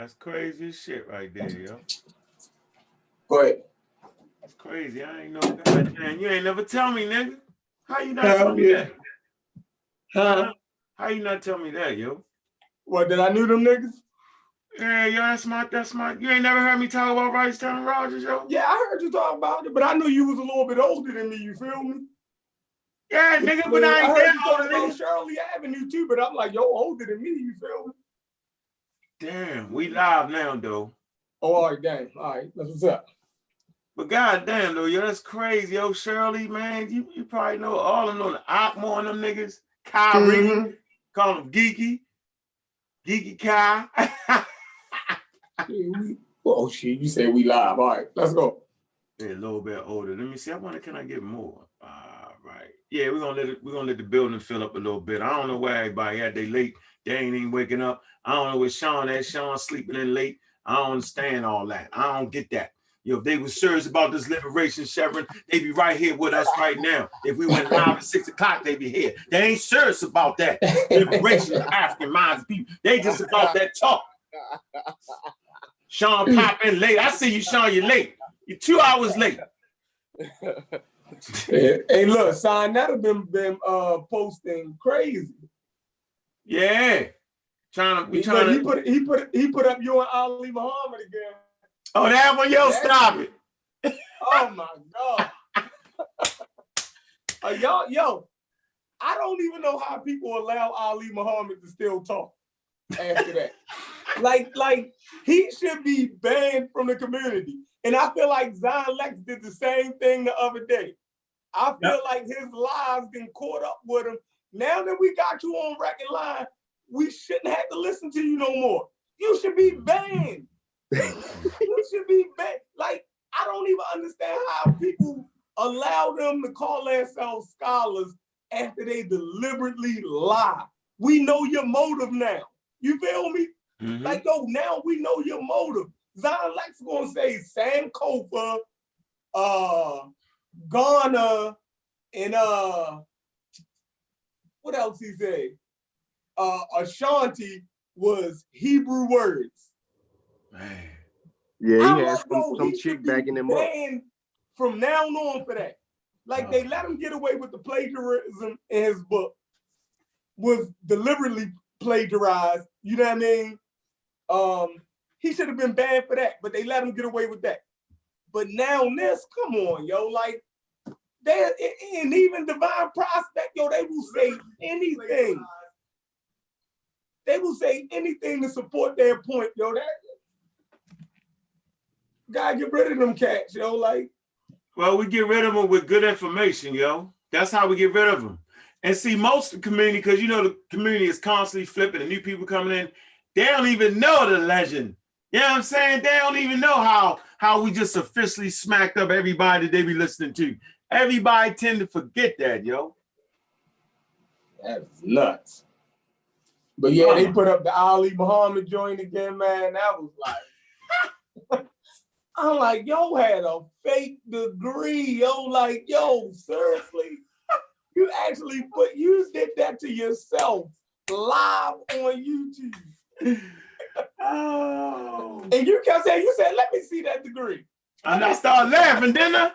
That's crazy as shit right there, yo. Go ahead. That's crazy. I ain't know. Goddamn, you ain't never tell me, nigga. How you not tell Hell me yeah. that? Huh? How you not tell me that, yo? What, did I knew them niggas? Yeah, yo, that's my. You ain't never heard me talk about Ricetown Rogers, yo? Yeah, I heard you talk about it, but I knew you was a little bit older than me, you feel me? Yeah, nigga, but I I ain't heard that you talk older, about nigga. Shirley Avenue too, but I'm like, yo, older than me, you feel me? Damn, we live now, though. Oh, all right, dang. All right, that's what's up. But goddamn, though, yo, that's crazy, yo, Shirley, man. You probably know all of them, know the Ockmore and them niggas. Kyrie, call him Geeky Kai. Oh shit, you say we live. All right, let's go. Yeah, a little bit older. Let me see. I wonder, can I get more? Right. Yeah, we're gonna let the building fill up a little bit. I don't know where everybody at. They late. They ain't even waking up. I don't know where Sean at. Sean sleeping in late. I don't understand all that. I don't get that. Yo, if they were serious about this liberation, Chevron, they be right here with us right now. If we went live at 6 o'clock, they be here. They ain't serious about that. Liberation of African minds people. They just about that talk. Sean pop in late. I see you, Sean, you're late. You're 2 hours late. Hey, look, son, that have been posting crazy. Yeah. He put up you and Ali Muhammad again. Oh, that one, yo, stop it. Oh my God. Yo, I don't even know how people allow Ali Muhammad to still talk after that. like he should be banned from the community. And I feel like Zion Lex did the same thing the other day. I feel like his lies been caught up with him. Now that we got you on record line, we shouldn't have to listen to you no more. You should be banned. You should be banned. Like, I don't even understand how people allow them to call themselves scholars after they deliberately lie. We know your motive now. You feel me? Mm-hmm. Like, yo, now we know your motive. Zion Lex gonna say Sankofa, Ghana, and what else he say? Ashanti was Hebrew words. Man. Yeah, he had some chick backing him up. From now on for that. Like they let him get away with the plagiarism in his book. Was deliberately plagiarized. You know what I mean? He should have been banned for that, but they let him get away with that. But now this, come on, yo, like they and even Divine Prospect, yo, they will say anything. They will say anything to support their point, yo. That gotta get rid of them cats, yo. Like, well, we get rid of them with good information, yo. That's how we get rid of them. And see, most of the community, because you know the community is constantly flipping and new people coming in, they don't even know the legend. You know what I'm saying? They don't even know how we just officially smacked up everybody that they be listening to. Everybody tend to forget that, yo. That's nuts. But yeah, they put up the Ali Muhammad joint again, man. That was like, I'm like, yo, had a fake degree, yo. Like, yo, seriously, you did that to yourself live on YouTube. Oh. And you kept saying, you said, let me see that degree. And I started laughing, didn't I?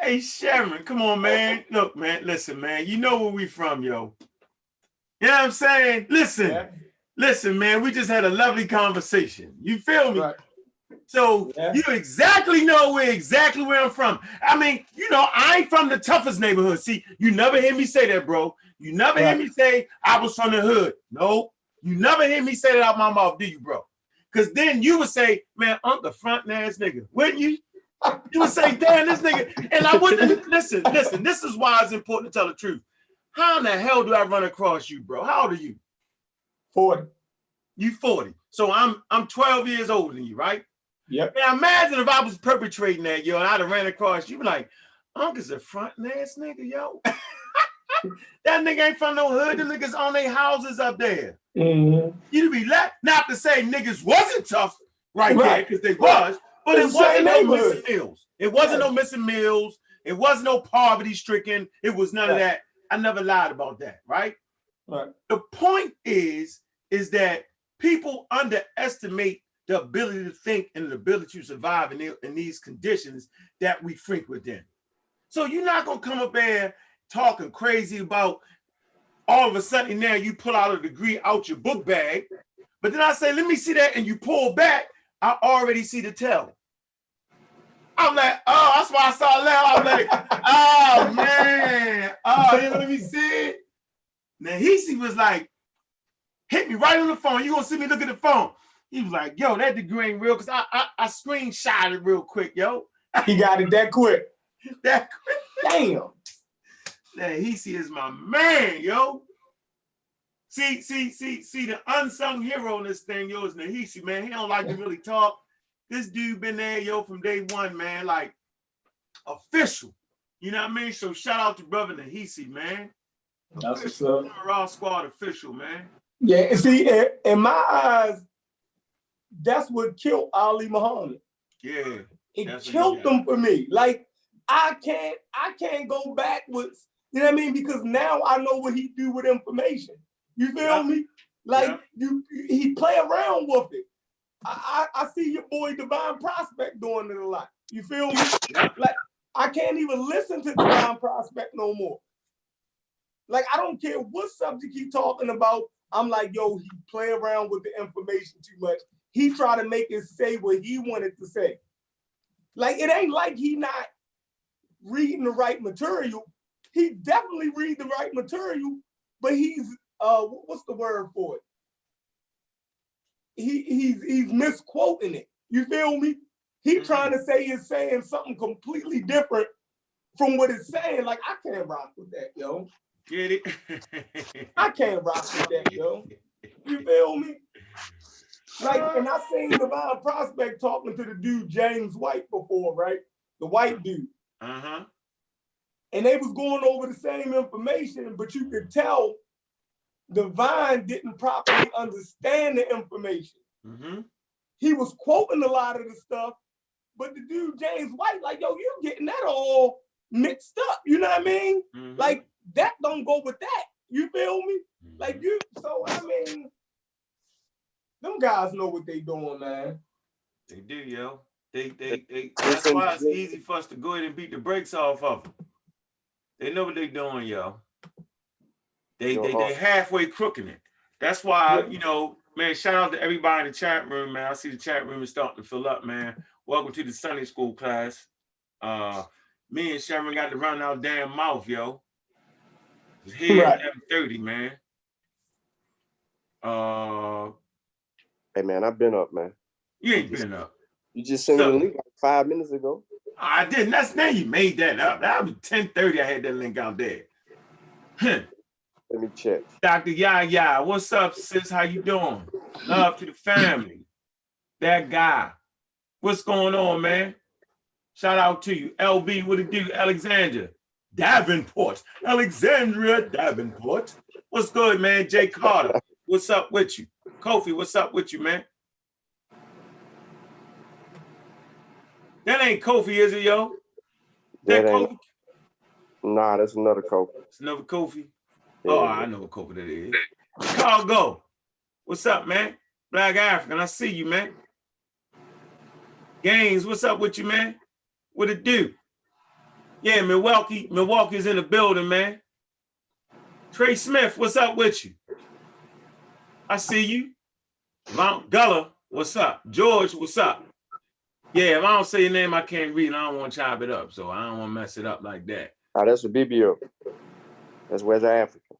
Hey, Sharon, come on, man. Look, man, listen, man. You know where we from, yo. You know what I'm saying? Listen, man, we just had a lovely conversation. You feel me? Right. So you exactly know where I'm from. I mean, you know, I ain't from the toughest neighborhood. See, you never hear me say that, bro. You never hear me say I was from the hood. No, you never hear me say that out my mouth, do you, bro? Because then you would say, man, I'm the front ass nigga. Wouldn't you? You would say, damn, this nigga. And I wouldn't listen. This is why it's important to tell the truth. How in the hell do I run across you, bro? How old are you? 40. You 40. So I'm 12 years older than you, right? Yep. Now imagine if I was perpetrating that, yo, and I'd have ran across you, be like, Uncle's a front ass nigga, yo. That nigga ain't from no hood. The niggas on their houses up there. Mm-hmm. You'd be not to say niggas wasn't tough right there, because they was, but it wasn't no missing meals. It wasn't no missing meals. It wasn't no poverty stricken. It was none of that. I never lied about that, right? Right. The point is, is that people underestimate the ability to think and the ability to survive in these conditions that we frequent in. So you're not gonna come up there talking crazy about all of a sudden now you pull out a degree out your book bag, but then I say, let me see that, and you pull back, I already see the tell. I'm like, oh, that's why I saw that. I'm like, oh man, oh, you let me see it. Now he was like, hit me right on the phone. You gonna see me look at the phone. He was like, yo, that degree ain't real, because I screenshot it real quick, yo. He got it that quick. That quick. Damn. Now Hesi is my man, yo. See, the unsung hero in this thing, yo, is Nahisi, man. He don't like to really talk. This dude been there, yo, from day one, man, like official. You know what I mean? So shout out to brother Nahisi, man. That's what's up. Raw Squad official, man. Yeah, see, in my eyes, that's what killed Ali Muhammad. Yeah. It killed them for me. Like, I can't go backwards. You know what I mean? Because now I know what he do with information. You feel me? Like he play around with it. I see your boy Divine Prospect doing it a lot. You feel me? Like I can't even listen to Divine Prospect no more. Like I don't care what subject he talking about. I'm like, yo, he play around with the information too much. He try to make it say what he wanted to say. Like it ain't like he not reading the right material. He definitely read the right material, but he's what's the word for it? He's misquoting it. You feel me? He trying to say it's saying something completely different from what it's saying. Like I can't rock with that, yo. Get it? I can't rock with that, yo. You feel me? Like, and I seen Divine Prospect talking to the dude James White before, right? The white dude. Uh-huh. And they was going over the same information, but you could tell Divine didn't properly understand the information. Mm-hmm. He was quoting a lot of the stuff, but the dude James White, like, yo, you getting that all mixed up. You know what I mean? Mm-hmm. Like that don't go with that. You feel me? Like you. So I mean, them guys know what they doing, man. They do, yo. They that's why it's easy for us to go ahead and beat the brakes off of them. They know what they doing, yo. They halfway crooking it. That's why, you know, man, shout out to everybody in the chat room, man. I see the chat room is starting to fill up, man. Welcome to the Sunday school class. Me and Sharon got to run our damn mouth, yo. It's here at 11:30, man. Hey man, I've been up, man. You ain't been up. You just sent me the link like 5 minutes ago. I didn't. That's now you made that up. That was 10:30. I had that link out there. Let me check. Dr. Yaya, what's up, sis? How you doing? Love to the family. That guy. What's going on, man? Shout out to you. LB, what it do? Alexandria Davenport. Alexandria Davenport. What's good, man? Jay Carter, what's up with you? Kofi, what's up with you, man? That ain't Kofi, is it, yo? That Kofi? Nah, that's another Kofi. It's another Kofi? Yeah. Oh, I know what Kofi that is. Cargo, what's up, man? Black African, I see you, man. Gaines, what's up with you, man? What it do? Yeah, Milwaukee's in the building, man. Trey Smith, what's up with you? I see you. Mount Gullah, what's up? George, what's up? Yeah, if I don't say your name, I can't read, and I don't want to chop it up, so I don't want to mess it up like that. Oh, that's a BBO. That's West African.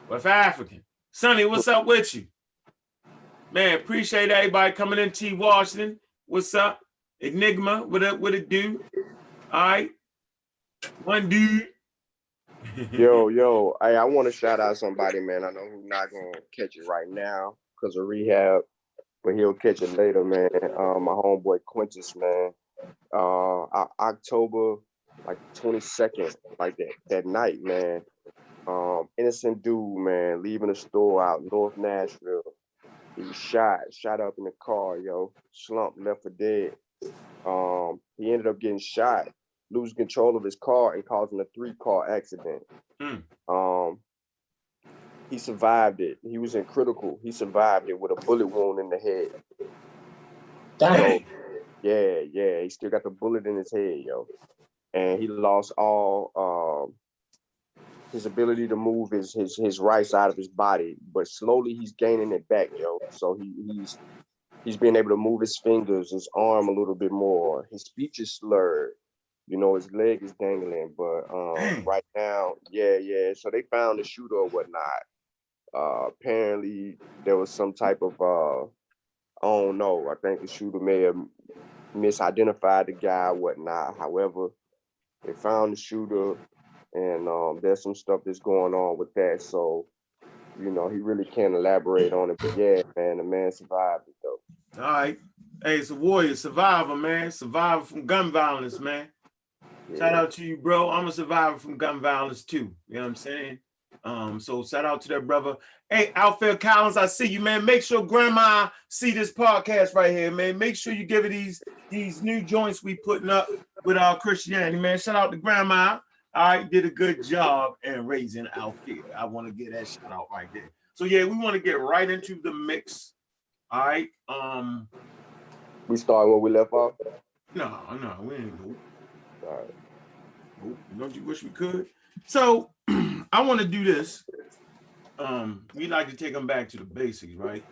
West African. Sonny, what's up with you? Man, appreciate everybody coming in. T. Washington, what's up? Enigma, what it do? All right. One dude. Yo, I want to shout out somebody, man. I know who's not going to catch it right now because of rehab, but he'll catch it later, man. My homeboy Quintus, man. October, like 22nd, like that night, man. Innocent dude, man, leaving a store out North Nashville. He was shot up in the car, yo. Slumped, left for dead. He ended up getting shot, losing control of his car and causing a 3-car accident. he survived it. He was in critical. He survived it with a bullet wound in the head. Damn. So, yeah, he still got the bullet in his head, yo. And he lost all his ability to move his right side of his body, but slowly he's gaining it back, yo. So he's being able to move his fingers, his arm a little bit more. His speech is slurred. You know, his leg is dangling, but right now, yeah. So they found the shooter or whatnot. Apparently there was some type of I don't know. I think the shooter may have misidentified the guy or whatnot. However, they found the shooter, and there's some stuff that's going on with that. So, you know, he really can't elaborate on it. But yeah, man, the man survived it though. All right. Hey, it's a warrior, survivor, man. Survivor from gun violence, man. Yeah. Shout out to you, bro. I'm a survivor from gun violence too. You know what I'm saying? So shout out to that brother. Hey, Alfred Collins, I see you, man. Make sure grandma see this podcast right here, man. Make sure you give her these new joints we putting up with our Christianity, man. Shout out to grandma. All right, did a good job in raising Alfred. I want to get that shout out right there. So yeah, we want to get right into the mix. All right. We start where we left off. No, we ain't go. All right. Nope. Don't you wish we could? So I want to do this. We like to take them back to the basics, right?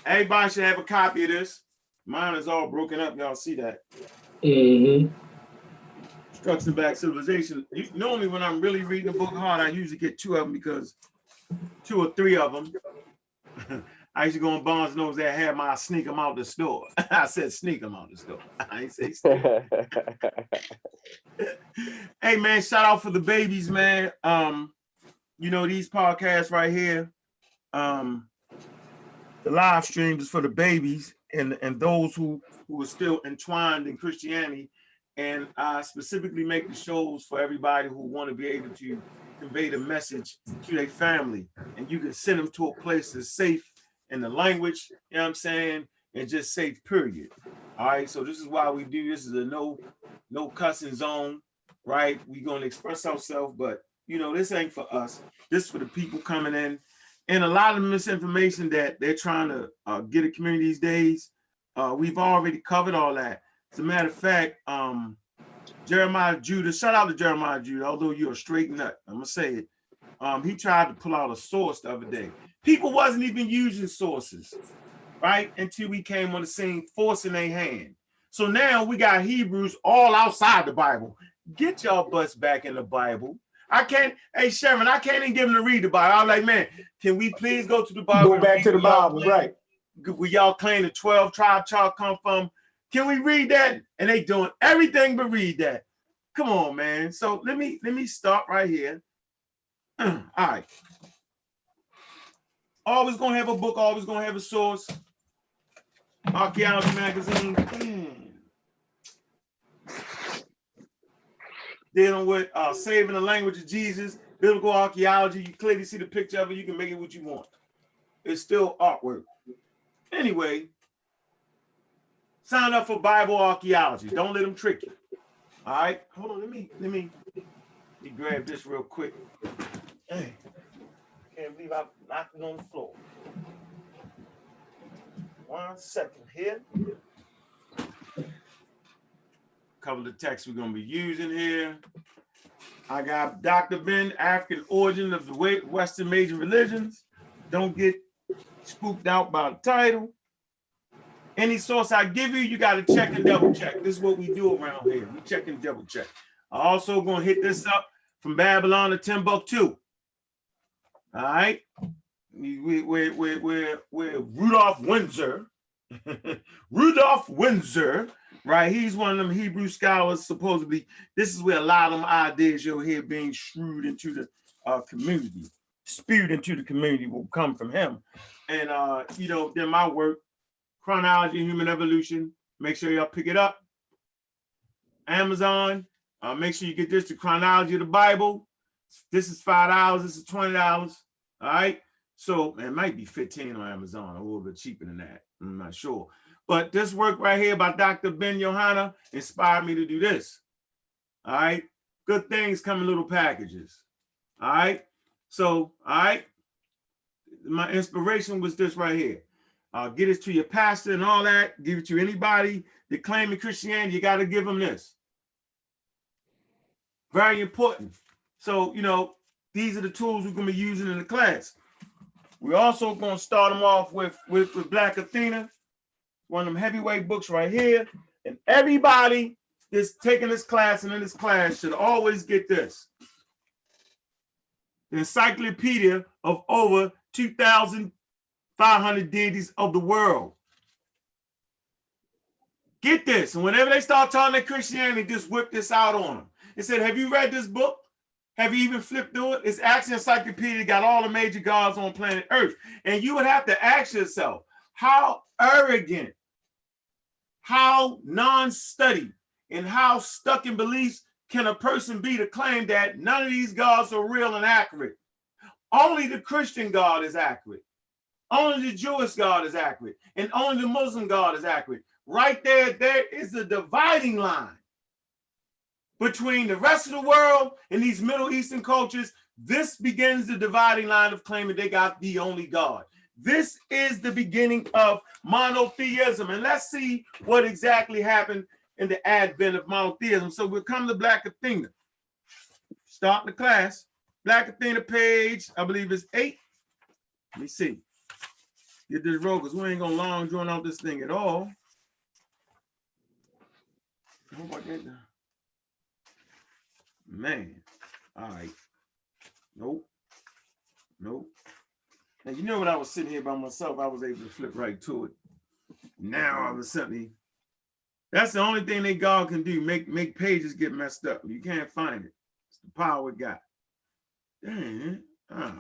Everybody should have a copy of this. Mine is all broken up. Y'all see that? Mm-hmm. Structure Back Civilization. Normally, when I'm really reading a book hard, I usually get 2 of them because 2 or 3 of them. I used to go on Barnes and Nobles that had my sneak them out the store. I said sneak them out the store. I ain't say sneak. Hey man, shout out for the babies, man. You know, these podcasts right here, the live streams is for the babies and those who are still entwined in Christianity. And I specifically make the shows for everybody who want to be able to convey the message to their family. And you can send them to a place that's safe in the language, you know what I'm saying, and just safe, period. All right, so this is why we do this. Is a no cussing zone, right? We're going to express ourselves, but you know, this ain't for us. This is for the people coming in. And a lot of misinformation that they're trying to get a community these days, we've already covered all that. As a matter of fact, Jeremiah Judah, shout out to Jeremiah Judah, although you're a straight nut, I'm gonna say it. He tried to pull out a source the other day. People wasn't even using sources, right? Until we came on the scene, forcing their hand. So now we got Hebrews all outside the Bible. Get y'all butts back in the Bible. Hey Sharon, I can't even give them to read the Bible. I'm like, man, can we please go to the Bible? Go back to the Bible, right? Where y'all claim the 12 tribe chart come from. Can we read that? And they doing everything but read that. Come on, man. So let me start right here. All right. Always gonna have a book, always gonna have a source. Archaeology magazine. Dealing with saving the language of Jesus, biblical archaeology. You clearly see the picture of it, you can make it what you want. It's still artwork. Anyway, sign up for Bible archaeology. Don't let them trick you. All right, hold on. Let me grab this real quick. Hey, can't believe I knocked it on the floor. 1 second here. Couple of texts we're gonna be using here. I got Dr. Ben, African Origin of the Western Major Religions. Don't get spooked out by the title. Any source I give you, you got to check and double check. This is what we do around here. We check and double check. I also gonna hit this up from Babylon to Timbuktu. All right, we're Rudolph Windsor. Rudolph Windsor, right? He's one of them Hebrew scholars. Supposedly, this is where a lot of them ideas you'll hear being spewed into the community. Spewed into the community will come from him. And you know, then my work. Chronology of Human Evolution. Make sure y'all pick it up. Amazon. Make sure you get this, the Chronology of the Bible. This is $5. This is $20. All right. So it might be 15 on Amazon, a little bit cheaper than that. I'm not sure. But this work right here by Dr. Ben Yohanna inspired me to do this. All right. Good things come in little packages. All right. So, all right. my inspiration was this right here. Get it to your pastor and all that. Give it to anybody that claiming Christianity. You got to give them this. Very important. So, you know, these are the tools we're going to be using in the class. We're also going to start them off with Black Athena, one of them heavyweight books right here. And everybody that's taking this class and in this class should always get this. The encyclopedia of over 2,500 deities of the world. Get this. And whenever they start talking to Christianity, just whip this out on them. It said, have you read this book? Have you even flipped through it? It's actually an encyclopedia, got all the major gods on planet Earth. And you would have to ask yourself, how arrogant, how non-studied, and how stuck in beliefs can a person be to claim that none of these gods are real and accurate? Only the Christian God is accurate. Only the Jewish God is accurate. And only the Muslim God is accurate. Right there, there is a dividing line between the rest of the world and these Middle Eastern cultures. This begins the dividing line of claiming they got the only God. This is the beginning of monotheism. And let's see what exactly happened in the advent of monotheism. So we'll come to Black Athena. Start the class. Black Athena page, I believe it's 8. Let me see. Get this roll, because we ain't gonna long join out this thing at all. How about that now? Man, all right. Nope. Nope. And you know when I was sitting here by myself, I was able to flip right to it. Now all of a sudden, that's the only thing that God can do, make pages get messed up. You can't find it. It's the power we got. Dang. Oh,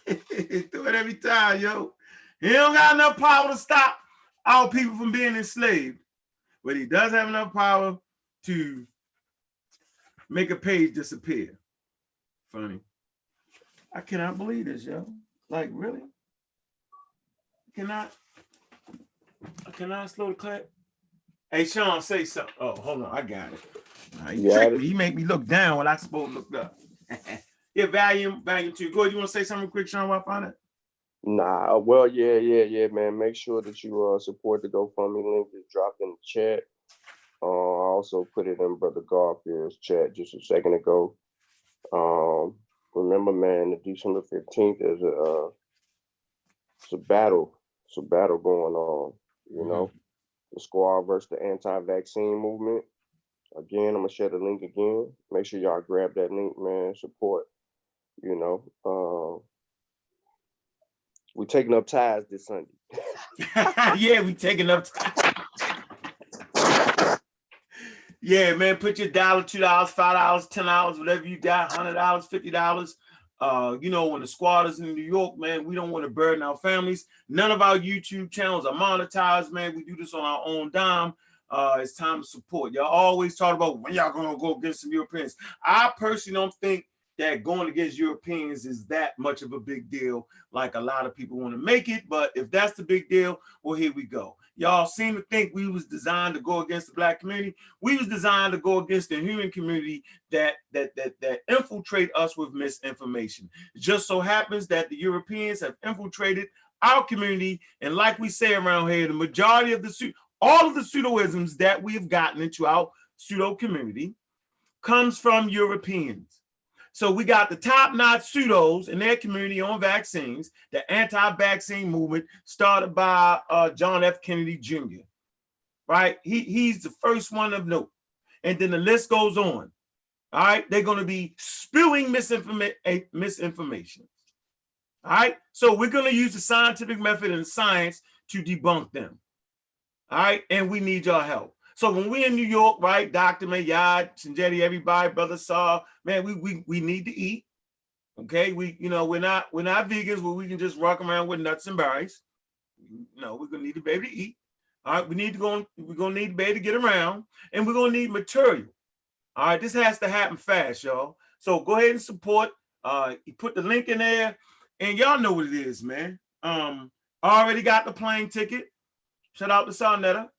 do it every time, yo. He don't got enough power to stop our people from being enslaved, but he does have enough power to make a page disappear. Funny. I cannot believe this, yo. Like, really? I cannot slow the clap. Hey, Sean, say something. Oh, hold on. I got it. He tricked me. He made me look down when I supposed to look up. Yeah, volume 2. Go ahead. You want to say something quick, Sean, while I find it? Nah, well, yeah, man. Make sure that you support the GoFundMe link is dropped in the chat. I also put it in Brother Garfield's chat just a second ago. Remember, man, the December 15th is it's a battle. It's a battle going on, you know. The squad versus the anti-vaccine movement. Again, I'm gonna share the link again. Make sure y'all grab that link, man. Support, you know. We taking up ties this Sunday. Yeah, we taking up ties. Yeah, man, put your $1, $2, $5, $10, whatever you got, $100, $50. You know, when the squad is in New York, man, we don't want to burden our families. None of our YouTube channels are monetized, man. We do this on our own dime. It's time to support. Y'all always talk about when y'all gonna go against some Europeans. I personally don't think that going against Europeans is that much of a big deal, like a lot of people want to make it. But if that's the big deal, well, here we go. Y'all seem to think we was designed to go against the Black community. We was designed to go against the human community that infiltrate us with misinformation. It just so happens that the Europeans have infiltrated our community, and like we say around here, the majority of all of the pseudoisms that we have gotten into our pseudo community comes from Europeans. So we got the top-notch pseudos in their community on vaccines, the anti-vaccine movement started by John F. Kennedy Jr., right? He's the first one of note. And then the list goes on, all right? They're going to be spewing misinformation, all right? So we're going to use the scientific method and science to debunk them, all right? And we need your help. So when we're in New York, right, Dr. Mayad, Shinjeti, everybody, Brother Saw, man, we need to eat. Okay, we're not vegans where we can just walk around with nuts and berries. No, we're gonna need to be able to eat. All right, we're gonna need to be able to get around, and we're gonna need material. All right, this has to happen fast, y'all. So go ahead and support. You put the link in there, and y'all know what it is, man. I already got the plane ticket. Shout out to Sarnetta.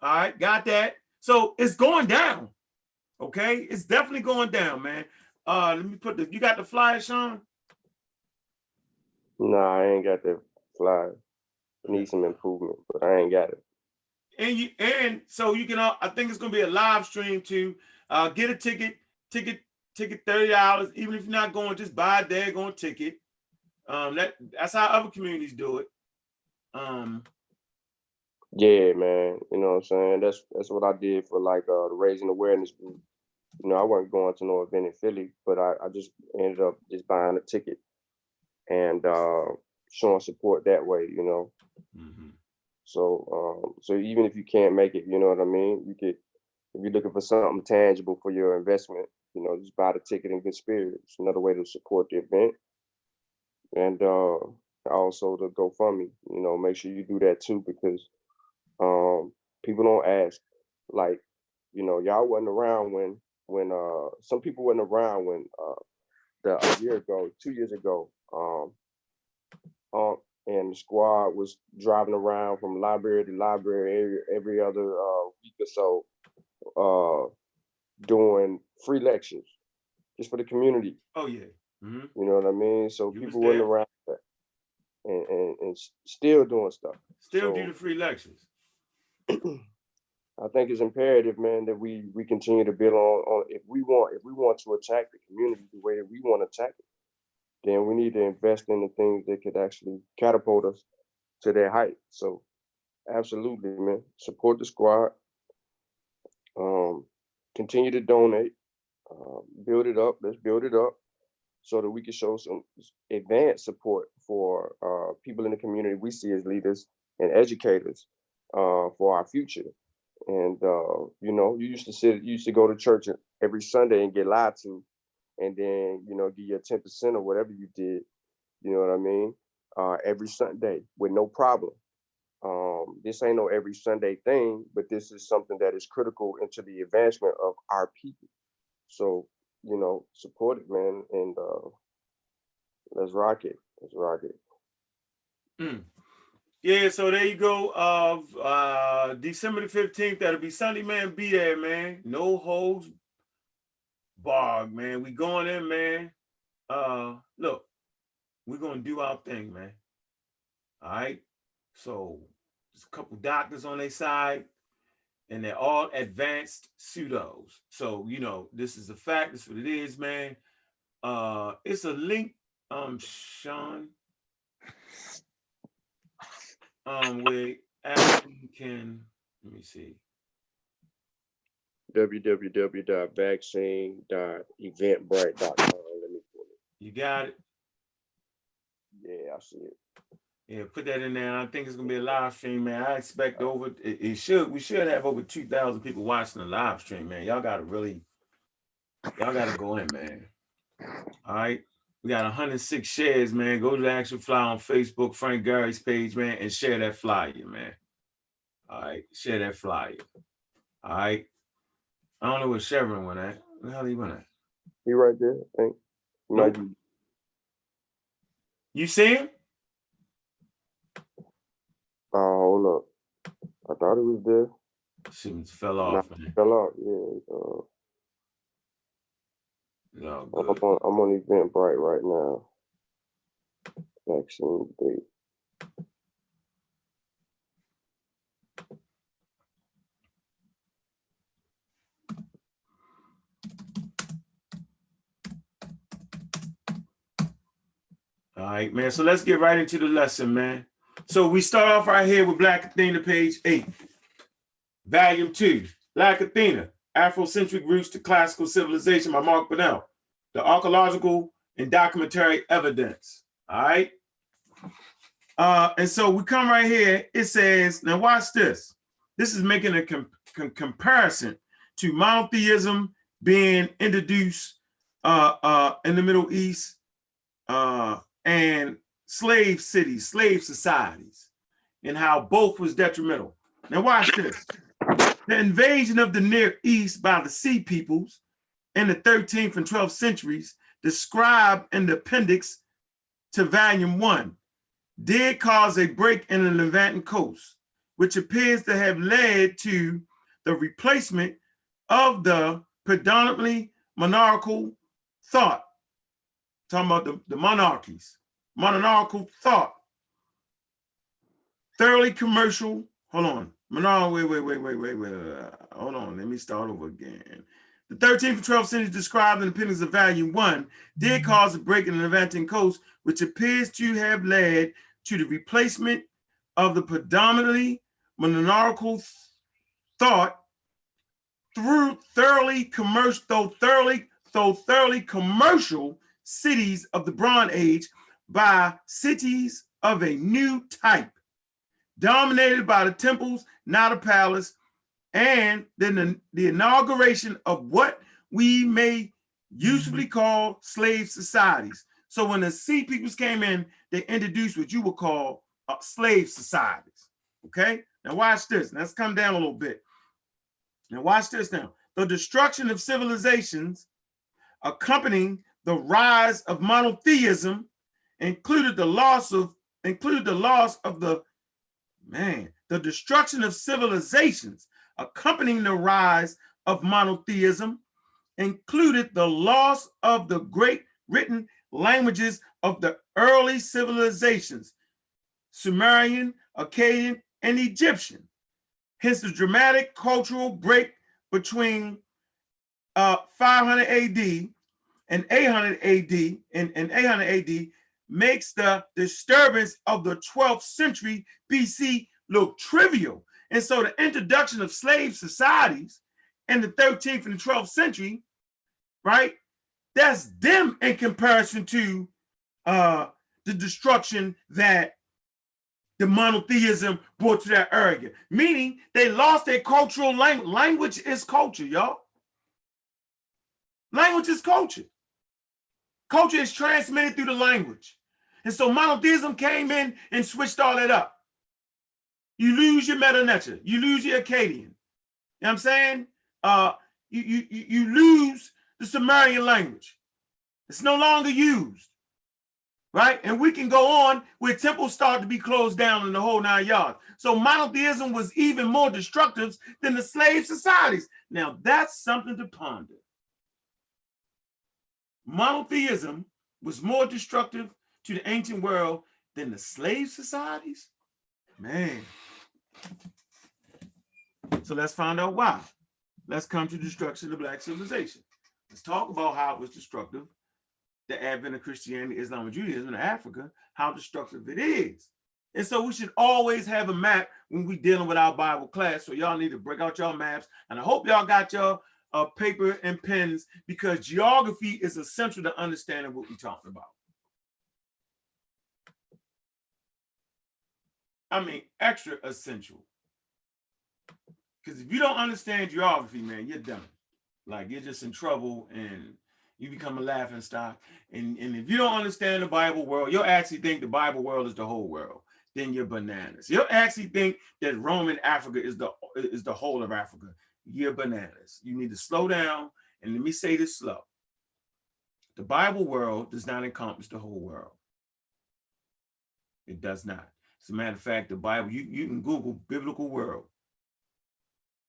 All right, got that. So it's going down. Okay, it's definitely going down, man. Let me put you got the flyer, Sean? Nah, I ain't got that fly. Need some improvement, but I ain't got it. And so you can, I think it's gonna be a live stream too. Get a ticket, $30. Even if you're not going, just buy a daggone ticket. That's how other communities do it. Yeah, man. You know what I'm saying? That's what I did for like the raising awareness group. You know, I wasn't going to no event in Philly, but I just ended up just buying a ticket and showing support that way, you know. Mm-hmm. So even if you can't make it, you know what I mean? You could, if you're looking for something tangible for your investment, you know, just buy the ticket in good spirits. It's another way to support the event. And also the GoFundMe, you know, make sure you do that too, because people don't ask. Like, you know, y'all wasn't around when some people wasn't around when a year ago, 2 years ago, and the squad was driving around from library to library every other week or so, doing free lectures just for the community. Oh yeah. Mm-hmm. You know what I mean? So people wasn't around that and still doing stuff. Still do the free lectures. I think it's imperative, man, that we continue to build on if we want to attack the community the way that we want to attack it, then we need to invest in the things that could actually catapult us to their height. So absolutely, man. Support the squad. Continue to donate. Build it up. Let's build it up so that we can show some advanced support for people in the community we see as leaders and educators for our future. And you know, you used to go to church every Sunday and get lied to, and then, you know, give you 10% or whatever you did. You know what I mean? Every Sunday with no problem. This ain't no every Sunday thing, but this is something that is critical into the advancement of our people. So, you know, support it, man, and let's rock it. Let's rock it. Mm. Yeah, so there you go. Of December the 15th, that'll be Sunday, man. Be there, man. No holds barred, man. We going in, man. Look, we're gonna do our thing, man. All right. So there's a couple doctors on their side, and they're all advanced pseudos. So, you know, this is a fact. This is what it is, man. It's a link, Sean, where actually can, let me see. www.vaccine.eventbrite.com. Let me pull it. You got it? Yeah, I see it. Yeah, put that in there. I think it's gonna be a live stream, man. I expect we should have over 2,000 people watching the live stream, man. Y'all gotta go in, man. All right. We got 106 shares, man. Go to the actual flyer on Facebook, Frank Gary's page, man, and share that flyer, man. All right. Share that flyer. All right. I don't know where Chevron went at. Where the hell he went at? He right there, I think. Nope. You see him? Hold up. I thought it was there. Shit fell off, man. Fell off, yeah. No, I'm on Eventbrite right now. Vaccine date. All right, man. So let's get right into the lesson, man. So we start off right here with Black Athena, page 8. Volume 2, Black Athena, Afrocentric Roots to Classical Civilization by Mark Burnell. The archaeological and documentary evidence. All right. And so we come right here. It says, now watch this. This is making a comparison to monotheism being introduced in the Middle East and slave cities, slave societies, and how both was detrimental. Now watch this. The invasion of the Near East by the Sea peoples in the 13th and 12th centuries, described in the appendix to volume 1, did cause a break in the Levanten coast, which appears to have led to the replacement of the predominantly monarchical thought, talking about the monarchies, monarchical thought. Thoroughly commercial. Hold on. Wait. Hold on. Let me start over again. The 13th and 12th centuries described in Appendix of Volume 1 did cause a break in the Levantic coast, which appears to have led to the replacement of the predominantly monarchical thought through thoroughly commercial cities of the Bronze Age by cities of a new type, dominated by the temples, not a palace, and then the inauguration of what we may usually call slave societies. So when the sea peoples came in, they introduced what you would call slave societies. Okay, now watch this. Let's come down a little bit. Now watch this now. The destruction of civilizations accompanying the rise of monotheism included the destruction of civilizations accompanying the rise of monotheism included the loss of the great written languages of the early civilizations, Sumerian, Akkadian, and Egyptian. Hence the dramatic cultural break between 500 AD and 800 AD and 800 AD makes the disturbance of the 12th century BC look trivial. And so the introduction of slave societies in the 13th and the 12th century, right? That's them in comparison to the destruction that the monotheism brought to that area. Meaning they lost their cultural language. Language is culture, y'all. Language is culture. Culture is transmitted through the language. And so monotheism came in and switched all that up. You lose your Meta Nature. You lose your Akkadian. You know what I'm saying? You lose the Sumerian language. It's no longer used, right? And we can go on where temples start to be closed down in the whole 9 yards. So monotheism was even more destructive than the slave societies. Now that's something to ponder. Monotheism was more destructive to the ancient world than the slave societies? Man. So let's find out why. Let's come to destruction of Black civilization. Let's talk about how it was destructive, the advent of Christianity, Islam, and Judaism in Africa, how destructive it is. And so we should always have a map when we're dealing with our Bible class. So y'all need to break out your maps. And I hope y'all got your paper and pens, because geography is essential to understanding what we're talking about. I mean, extra essential. Because if you don't understand geography, man, you're done. Like, you're just in trouble and you become a laughing stock. And if you don't understand the Bible world, you'll actually think the Bible world is the whole world. Then you're bananas. You'll actually think that Roman Africa is the whole of Africa. You're bananas. You need to slow down. And let me say this slow. The Bible world does not encompass the whole world. It does not. As a matter of fact, the Bible, you can Google biblical world,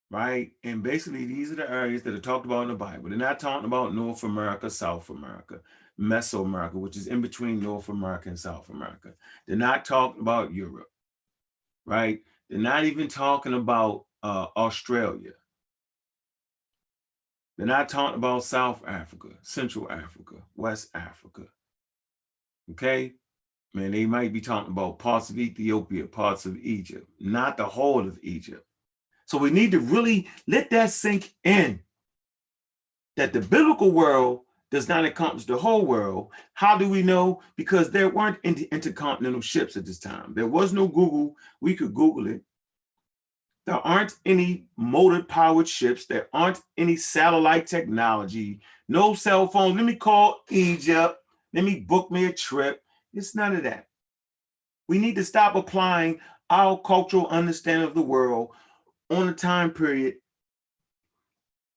right? And basically, these are the areas that are talked about in the Bible. They're not talking about North America, South America, Mesoamerica, which is in between North America and South America. They're not talking about Europe, right? They're not even talking about Australia. They're not talking about South Africa, Central Africa, West Africa, okay? Man, they might be talking about parts of Ethiopia, parts of Egypt, not the whole of Egypt. So we need to really let that sink in, that the biblical world does not encompass the whole world. How do we know? Because there weren't intercontinental ships at this time. There was no Google. We could Google it. There aren't any motor-powered ships. There aren't any satellite technology, no cell phones. Let me call Egypt. Let me book me a trip. It's none of that. We need to stop applying our cultural understanding of the world on a time period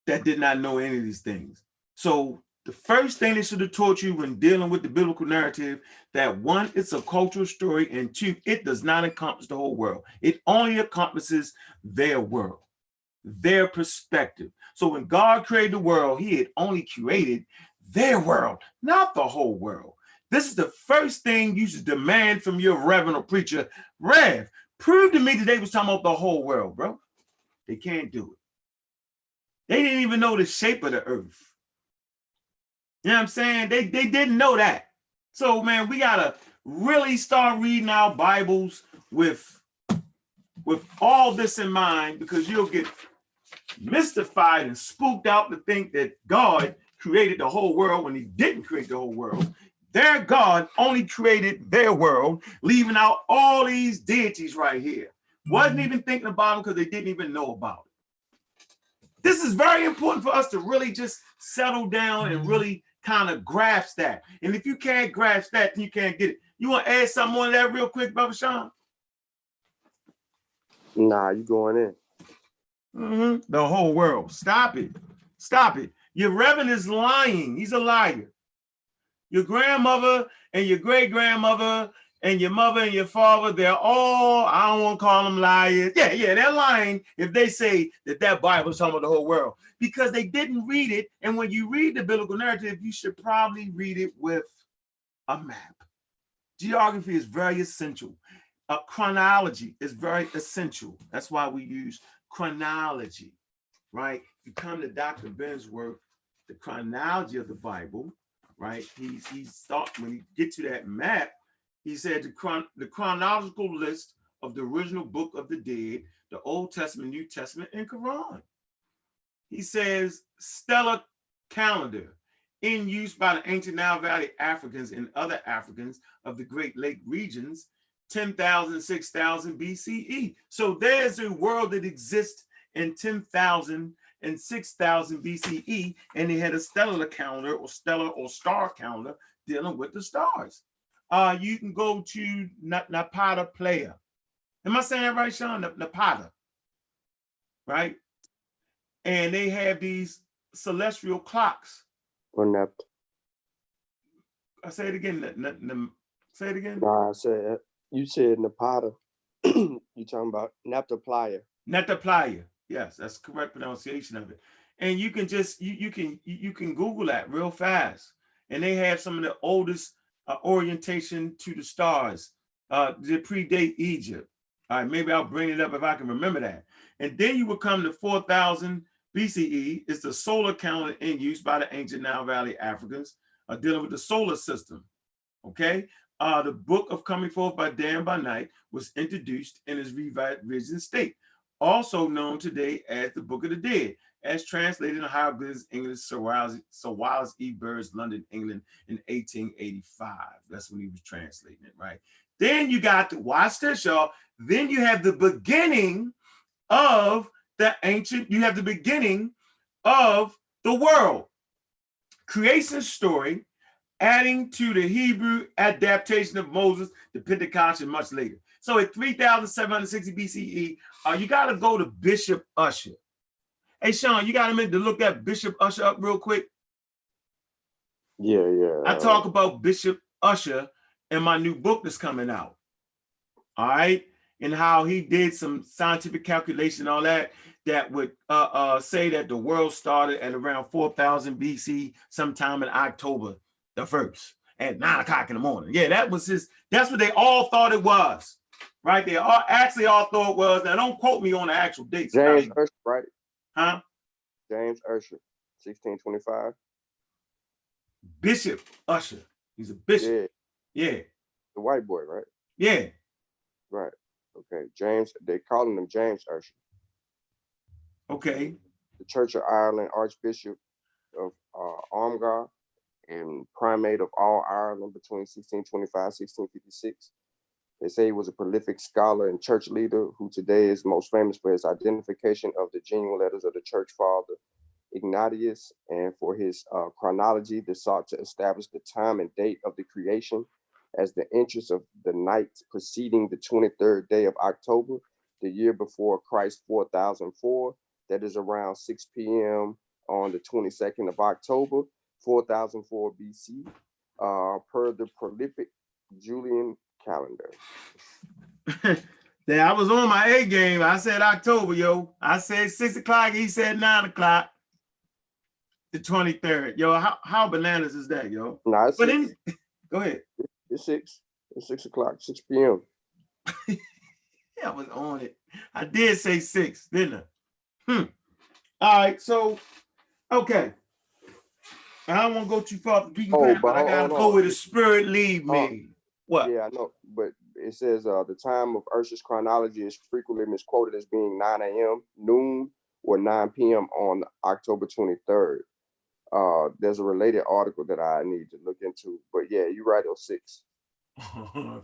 that did not know any of these things. So the first thing they should have taught you when dealing with the biblical narrative, that one, it's a cultural story, and two, it does not encompass the whole world. It only encompasses their world, their perspective. So when God created the world, he had only created their world, not the whole world. This is the first thing you should demand from your reverend or preacher. Rev, prove to me that they was talking about the whole world, bro. They can't do it. They didn't even know the shape of the earth. You know what I'm saying? They didn't know that. So, man, we got to really start reading our Bibles with all this in mind, because you'll get mystified and spooked out to think that God created the whole world when he didn't create the whole world. Their God only created their world, leaving out all these deities right here. Wasn't even thinking about them because they didn't even know about it. This is very important for us to really just settle down and really kind of grasp that. And if you can't grasp that, then you can't get it. You want to add something on that real quick, Brother Sean? Nah, you going in. The whole world. Stop it. Stop it. Your reverend is lying. He's a liar. Your grandmother and your great-grandmother and your mother and your father, they're all, I don't want to call them liars. Yeah, they're lying if they say that Bible is talking about the whole world, because they didn't read it. And when you read the biblical narrative, you should probably read it with a map. Geography is very essential. Chronology is very essential. That's why we use chronology, right? You come to Dr. Ben's work, the chronology of the Bible, right? He's thought, when you get to that map, he said the chronological list of the original book of the dead, the Old Testament, New Testament, and Quran. He says stellar calendar in use by the ancient Nile Valley Africans and other Africans of the Great Lake regions, 10,000, 6,000 BCE. So there's a world that exists in 10,000 and 6,000 BCE, and they had a stellar calendar or star calendar dealing with the stars. You can go to Napata Playa. Am I saying that right, Sean? Napata, right? And they have these celestial clocks. Or Nept. I say it again. Say it again. Nah, I said, you said Napata. You talking about Napta Playa. Napta Playa. Yes, that's the correct pronunciation of it. And you can just you can Google that real fast. And they have some of the oldest orientation to the stars that predate Egypt. All right, maybe I'll bring it up if I can remember that. And then you will come to 4,000 BCE. It's the solar calendar in use by the ancient Nile Valley Africans dealing with the solar system. Okay. The Book of Coming Forth by Day and by Night was introduced in its revision state, also known today as the Book of the Dead, as translated in hieroglyphs English, Sir Wallace E. Burns, London, England, in 1885. That's when he was translating it, right? Then you got to watch this, y'all. Then you have the beginning of the beginning of the world. Creation story, adding to the Hebrew adaptation of Moses, the Pentecost, and much later. So at 3,760 BCE, you got to go to Bishop Ussher. Hey, Sean, you got a minute to look that Bishop Ussher up real quick? Yeah. I talk about Bishop Ussher in my new book that's coming out. All right? And how he did some scientific calculation and all that would say that the world started at around 4,000 BC, sometime in October the 1st at 9 o'clock in the morning. Yeah, that's what they all thought it was, right? They all thought it was. Now, don't quote me on the actual dates. James Ussher, right? Huh? James Ussher, 1625. Bishop Ussher. He's a bishop. Yeah. The white boy, right? Yeah. Right. Okay. James, they calling him James Ussher. Okay. The Church of Ireland Archbishop of Armagh and primate of all Ireland between 1625 and 1656. They say he was a prolific scholar and church leader who today is most famous for his identification of the genuine letters of the church father Ignatius, and for his chronology that sought to establish the time and date of the creation as the entrance of the night preceding the 23rd day of October, the year before Christ 4004. That is around 6 p.m. on the 22nd of October, 4004 BC, per the prolific Julian calendar. Yeah, I was on my A game. I said October, yo. I said 6 o'clock. He said 9 o'clock. The 23rd. Yo, how bananas is that, yo? No, But Go ahead. It's 6. It's 6 o'clock, 6 p.m. Yeah, I was on it. I did say 6, didn't I? All right, so okay. I don't want to go too far to beaten path, but I gotta go where the spirit lead me. What? Yeah, I know, but it says the time of Ursh's chronology is frequently misquoted as being 9 a.m., noon, or 9 p.m. on October 23rd. There's a related article that I need to look into, but yeah, you're right on 6.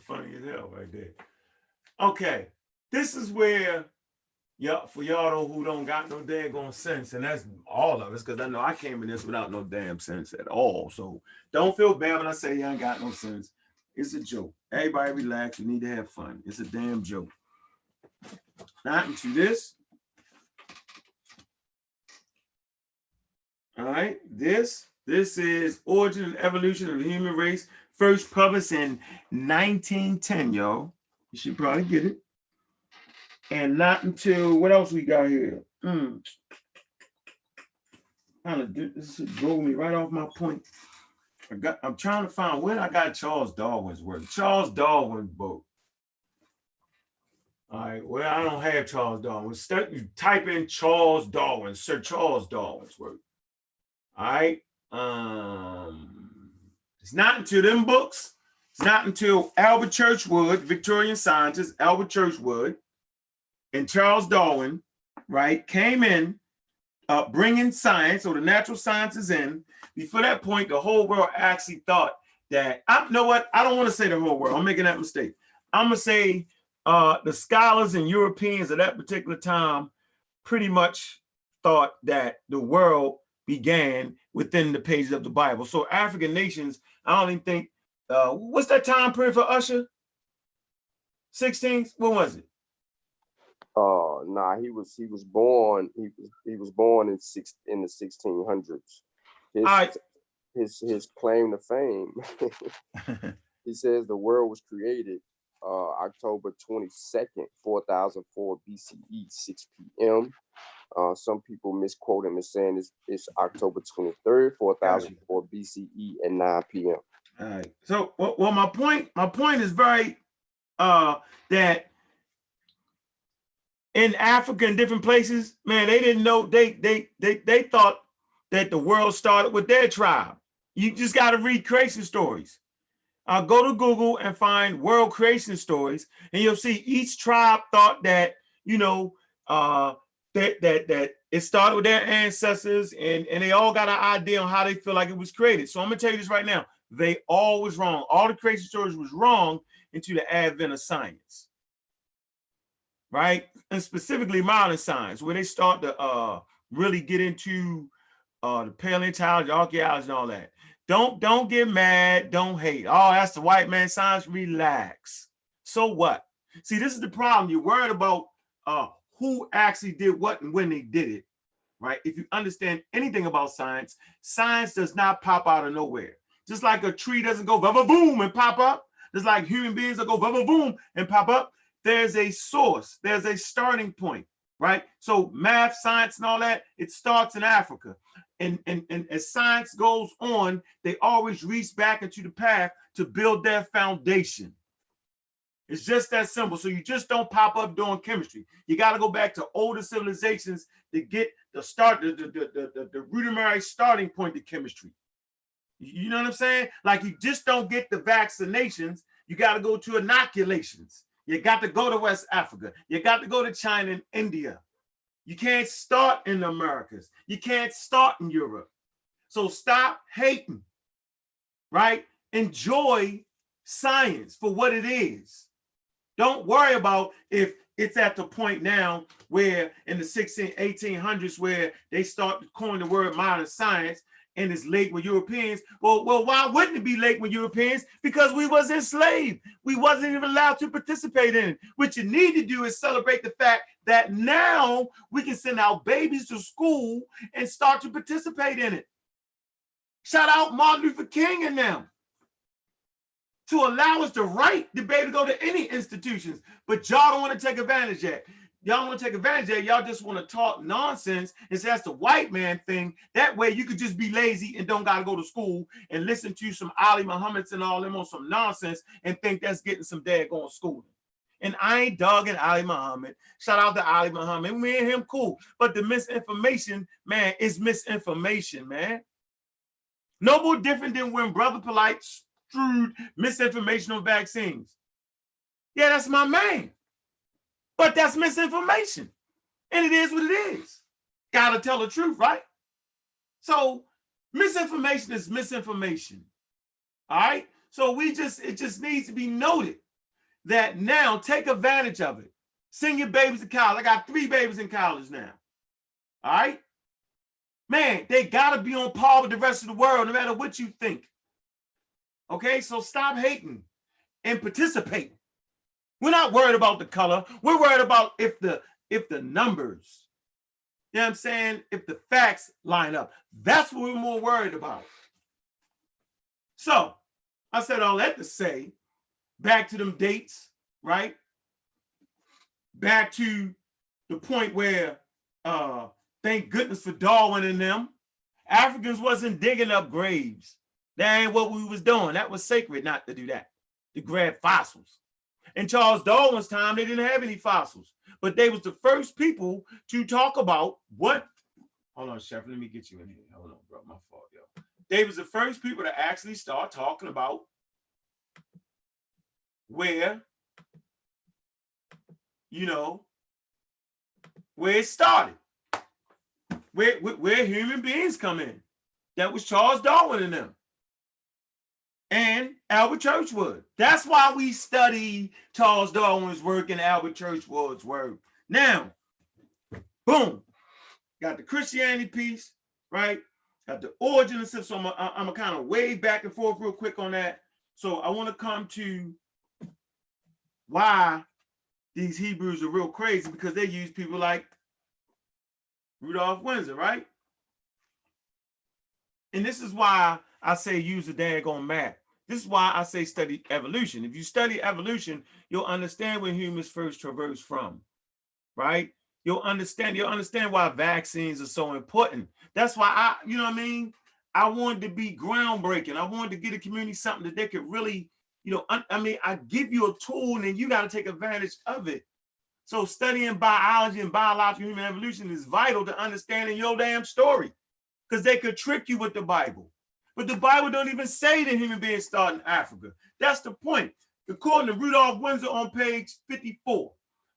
Funny as hell right there. Okay, this is where for y'all who don't got no daggone sense, and that's all of us, because I know I came in this without no damn sense at all. So don't feel bad when I say you ain't got no sense. It's a joke. Everybody relax. You need to have fun. It's a damn joke. Not into this. All right. This is Origin and Evolution of the Human Race, first published in 1910, y'all. You should probably get it. And not until, what else we got here? This drove me right off my point. I'm trying to find where I got Charles Darwin's work. Charles Darwin's book. All right, well, I don't have Charles Darwin. You type in Charles Darwin, Sir Charles Darwin's work. All right. It's not until them books. It's not until Albert Churchwood, Victorian scientist, Albert Churchwood, and Charles Darwin, right, came in, bringing science, or the natural sciences in. Before that point, the whole world actually thought that, you know what? I don't want to say the whole world. I'm making that mistake. I'm going to say the scholars and Europeans at that particular time pretty much thought that the world began within the pages of the Bible. So African nations, I don't even think, what's that time period for Usher? 16th? What was it? Nah, he was born in the 1600s. His claim to fame. He says the world was created October 22nd, 4004 BCE, 6 p.m. Some people misquote him as saying it's October 23rd, 4004 BCE at 9 p.m. All right. So, well, my point is very that in Africa and different places, man, they didn't know, they thought that the world started with their tribe. You just got to read creation stories. Go to Google and find world creation stories, and you'll see each tribe thought that, that it started with their ancestors, and they all got an idea on how they feel like it was created. So I'm gonna tell you this right now. They all was wrong. All the creation stories was wrong until the advent of science. Right? And specifically modern science, where they start to really get into the paleontology, archaeology, and all that. Don't get mad, don't hate. Oh, that's the white man science. Relax. So what? See, this is the problem. You're worried about who actually did what and when they did it, right? If you understand anything about science, science does not pop out of nowhere. Just like a tree doesn't go va-va-boom and pop up, just like human beings that go va-va-boom and pop up, there's a source, there's a starting point, right? So math, science, and all that, it starts in Africa. And as science goes on, they always reach back into the path to build their foundation. It's just that simple. So you just don't pop up doing chemistry. You got to go back to older civilizations to get the start, the rudimentary starting point to chemistry. You know what I'm saying? Like, you just don't get the vaccinations. You got to go to inoculations. You got to go to West Africa. You got to go to China and India. You can't start in the Americas. You can't start in Europe. So stop hating, right? Enjoy science for what it is. Don't worry about if it's at the point now where in the 1800s where they start to coin the word modern science, and it's late with Europeans. Well, why wouldn't it be late with Europeans? Because we was enslaved. We wasn't even allowed to participate in it. What you need to do is celebrate the fact that now we can send our babies to school and start to participate in it. Shout out Martin Luther King and them to allow us the right to be able to go to any institutions, but y'all don't want to take advantage of it. Y'all want to take advantage of it. Y'all just want to talk nonsense and say that's the white man thing. That way you could just be lazy and don't got to go to school and listen to some Ali Muhammad's and all them on some nonsense and think that's getting some daggone schooling. And I ain't dogging Ali Muhammad. Shout out to Ali Muhammad. Me and him cool. But the misinformation, man, is misinformation, man. No more different than when Brother Polite strewed misinformation on vaccines. Yeah, that's my man. But that's misinformation. And it is what it is. Gotta tell the truth, right? So misinformation is misinformation. All right. So it just needs to be noted that now take advantage of it. Send your babies to college. I got 3 babies in college now. All right. Man, they gotta be on par with the rest of the world, no matter what you think. Okay, so stop hating and participate. We're not worried about the color. We're worried about if the numbers, you know what I'm saying, if the facts line up. That's what we're more worried about. So I said all that to say, back to them dates, right? Back to the point where, thank goodness for Darwin and them, Africans wasn't digging up graves. That ain't what we was doing. That was sacred not to do that, to grab fossils. In Charles Darwin's time, they didn't have any fossils, but they was the first people to talk about what, hold on, Chef, let me get you in here. Hold on, bro, my fault, yo. They was the first people to actually start talking about where, you know, where it started, where human beings come in. That was Charles Darwin and them. And Albert Churchward. That's why we study Charles Darwin's work and Albert Churchward's work. Now, boom, got the Christianity piece, right? Got the origin and stuff. So I'm gonna kind of wave back and forth real quick on that. So I want to come to why these Hebrews are real crazy, because they use people like Rudolph Windsor, right? And this is why I say use a daggone map. This is why I say study evolution. If you study evolution, you'll understand where humans first traversed from, right? You'll understand why vaccines are so important. That's why you know what I mean? I wanted to be groundbreaking. I wanted to get a community something that they could really, you know, I give you a tool and then you got to take advantage of it. So studying biology and biological human evolution is vital to understanding your damn story, because they could trick you with the Bible. But the Bible don't even say that human beings start in Africa. That's the point. According to Rudolph Windsor on page 54,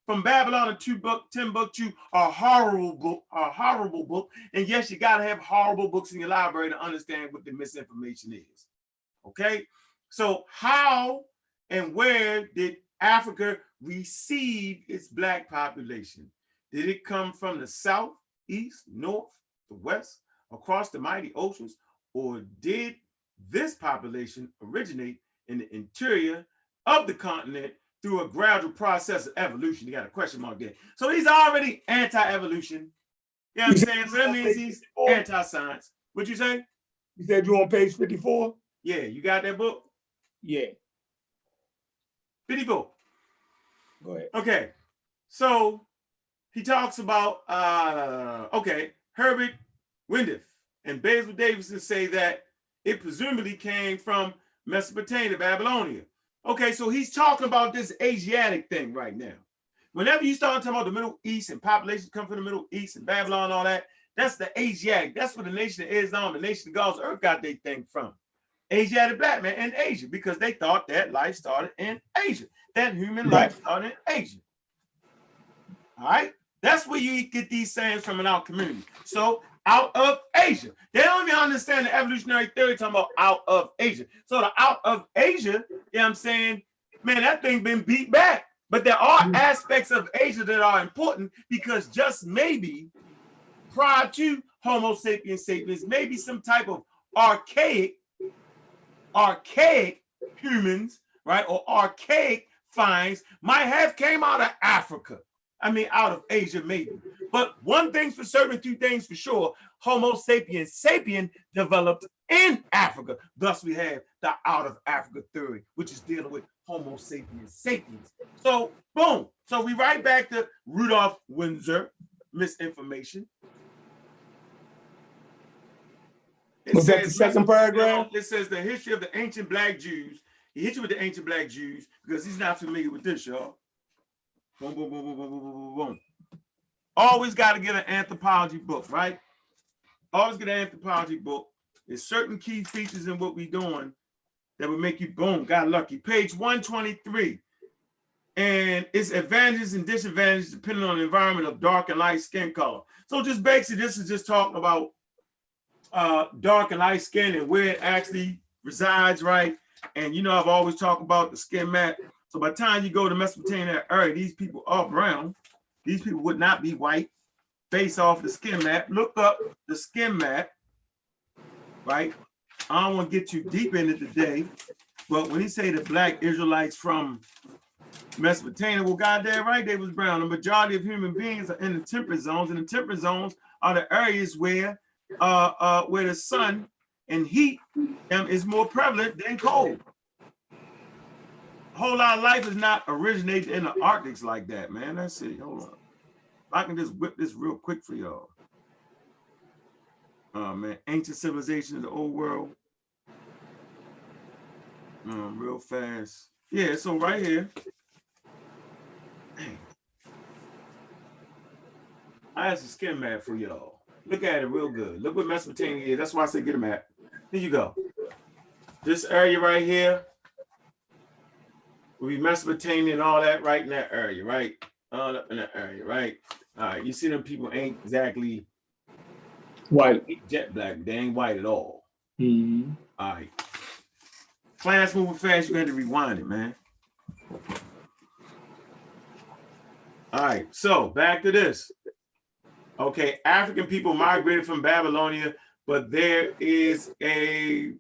From Babylon to Timbuktu, a horrible book. And yes, you got to have horrible books in your library to understand what the misinformation is. Okay? So how and where did Africa receive its Black population? Did it come from the south, east, north, the west, across the mighty oceans? Or did this population originate in the interior of the continent through a gradual process of evolution? You got a question mark there. So he's already anti-evolution. You know what I'm saying? So that means he's anti-science. What'd you say? You said you're on page 54? Yeah, you got that book? Yeah. 54. Go ahead. Okay. So he talks about, Herbert Windif and Basil Davidson say that it presumably came from Mesopotamia, Babylonia. Okay, so he's talking about this Asiatic thing right now. Whenever you start talking about the Middle East and populations come from the Middle East and Babylon and all that, that's the Asiatic. That's where the nation of Islam, the nation of God's earth got their thing from. Asiatic black man in Asia, because they thought that life started in Asia. That human life started in Asia. All right? That's where you get these sayings from in our community. So out of Asia. They don't even understand the evolutionary theory talking about out of Asia. So the out of Asia, you know what I'm saying, man, that thing been beat back. But there are aspects of Asia that are important, because just maybe prior to Homo sapiens sapiens, maybe some type of archaic humans, right, or archaic finds might have came out of Africa. I mean, out of Asia, maybe. But one thing's for certain, two things for sure. Homo sapiens sapien developed in Africa. Thus, we have the out of Africa theory, which is dealing with Homo sapiens sapiens. So boom. So we right back to Rudolph Windsor, misinformation. Was that the second paragraph? It says the history of the ancient black Jews. He hit you with the ancient black Jews because he's not familiar with this, y'all. Boom, boom, boom, boom, boom, boom, boom, boom. Always got to get an anthropology book, right? Always get an anthropology book. There's certain key features in what we're doing that would make you boom, got lucky. Page 123. And it's advantages and disadvantages depending on the environment of dark and light skin color. So just basically, this is just talking about dark and light skin and where it actually resides, right? And you know, I've always talked about the skin map. So by the time you go to Mesopotamia area, these people are brown. These people would not be white based off the skin map. Look up the skin map, right? I don't want to get too deep in it today, but when he say the black Israelites from Mesopotamia, well, goddamn right, they was brown. The majority of human beings are in the temperate zones, and the temperate zones are the areas where the sun and heat is more prevalent than cold. A whole lot of life is not originated in the Arctics like that, man. Let's see. Hold on. If I can just whip this real quick for y'all. Oh man, ancient civilization of the old world. Real fast. Yeah, so right here. Dang. I have some skin map for y'all. Look at it real good. Look what Mesopotamia is. That's why I say get a map. Here you go. This area right here will be Mesopotamia and all that right in that area, right? All up in that area, right? All right, you see them people ain't exactly white, jet black. They ain't white at all. Mm-hmm. All right. Class moving fast, you had to rewind it, man. All right, so back to this. Okay, African people migrated from Babylonia, but there is a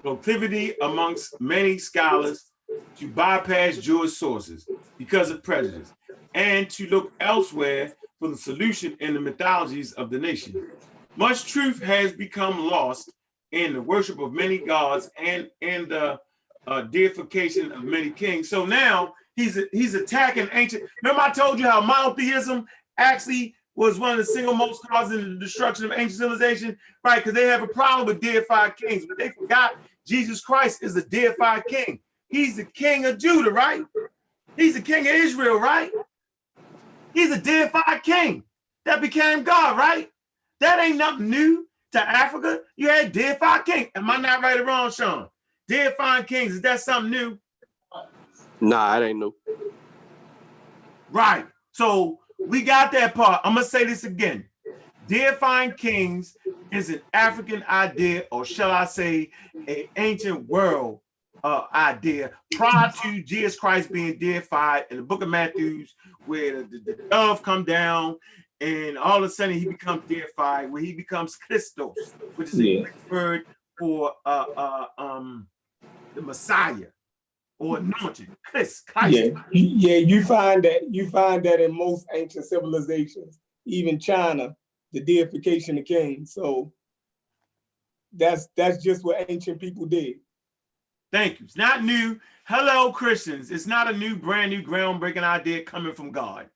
proclivity amongst many scholars to bypass Jewish sources because of prejudice and to look elsewhere for the solution in the mythologies of the nation. Much truth has become lost in the worship of many gods and in the deification of many kings. So now he's attacking ancient. Remember I told you how monotheism actually was one of the single most causing the destruction of ancient civilization, right? Because they have a problem with deified kings, but they forgot Jesus Christ is a deified king. He's the king of Judah, right? He's the king of Israel, right? He's a deified king that became God, right? That ain't nothing new to Africa. You had deified king. Am I not right or wrong, Sean? Deifying kings, is that something new? Nah, it ain't new. Right. So we got that part. I'm gonna say this again. Deifying kings is an African idea, or shall I say, an ancient world idea prior to Jesus Christ being deified in the book of Matthew, where the dove come down and all of a sudden he becomes deified, where he becomes Christos, which is a Greek word for the Messiah or anointed. Christ. Yeah, you find that in most ancient civilizations, even China, the deification of kings. So that's just what ancient people did. Thank you. It's not new. Hello, Christians. It's not a new, brand new, groundbreaking idea coming from God.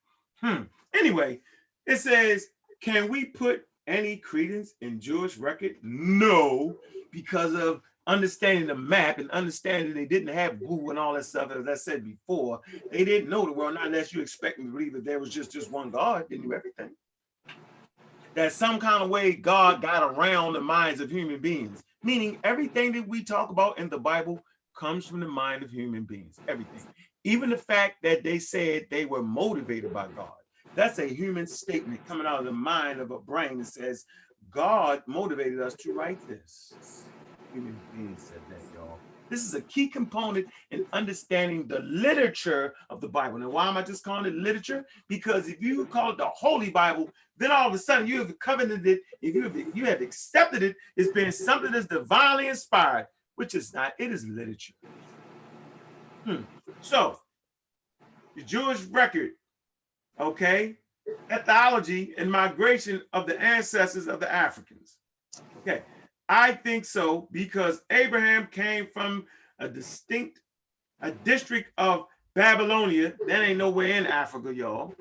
Anyway, it says, can we put any credence in Jewish record? No, because of understanding the map and understanding they didn't have Google and all that stuff. As I said before, they didn't know the world, not unless you expect them to believe that there was just one God that knew everything. That some kind of way God got around the minds of human beings, meaning everything that we talk about in the Bible comes from the mind of human beings, everything. Even the fact that they said they were motivated by God. That's a human statement coming out of the mind of a brain that says, God motivated us to write this. Human beings said that, y'all. This is a key component in understanding the literature of the Bible. Now, why am I just calling it literature? Because if you call it the Holy Bible, then all of a sudden you have covenanted it, if you have accepted it, it's been something that's divinely inspired, which is not, it is literature. So, the Jewish record, okay, ethology and migration of the ancestors of the Africans. Okay, I think so, because Abraham came from a district of Babylonia. That ain't nowhere in Africa, y'all,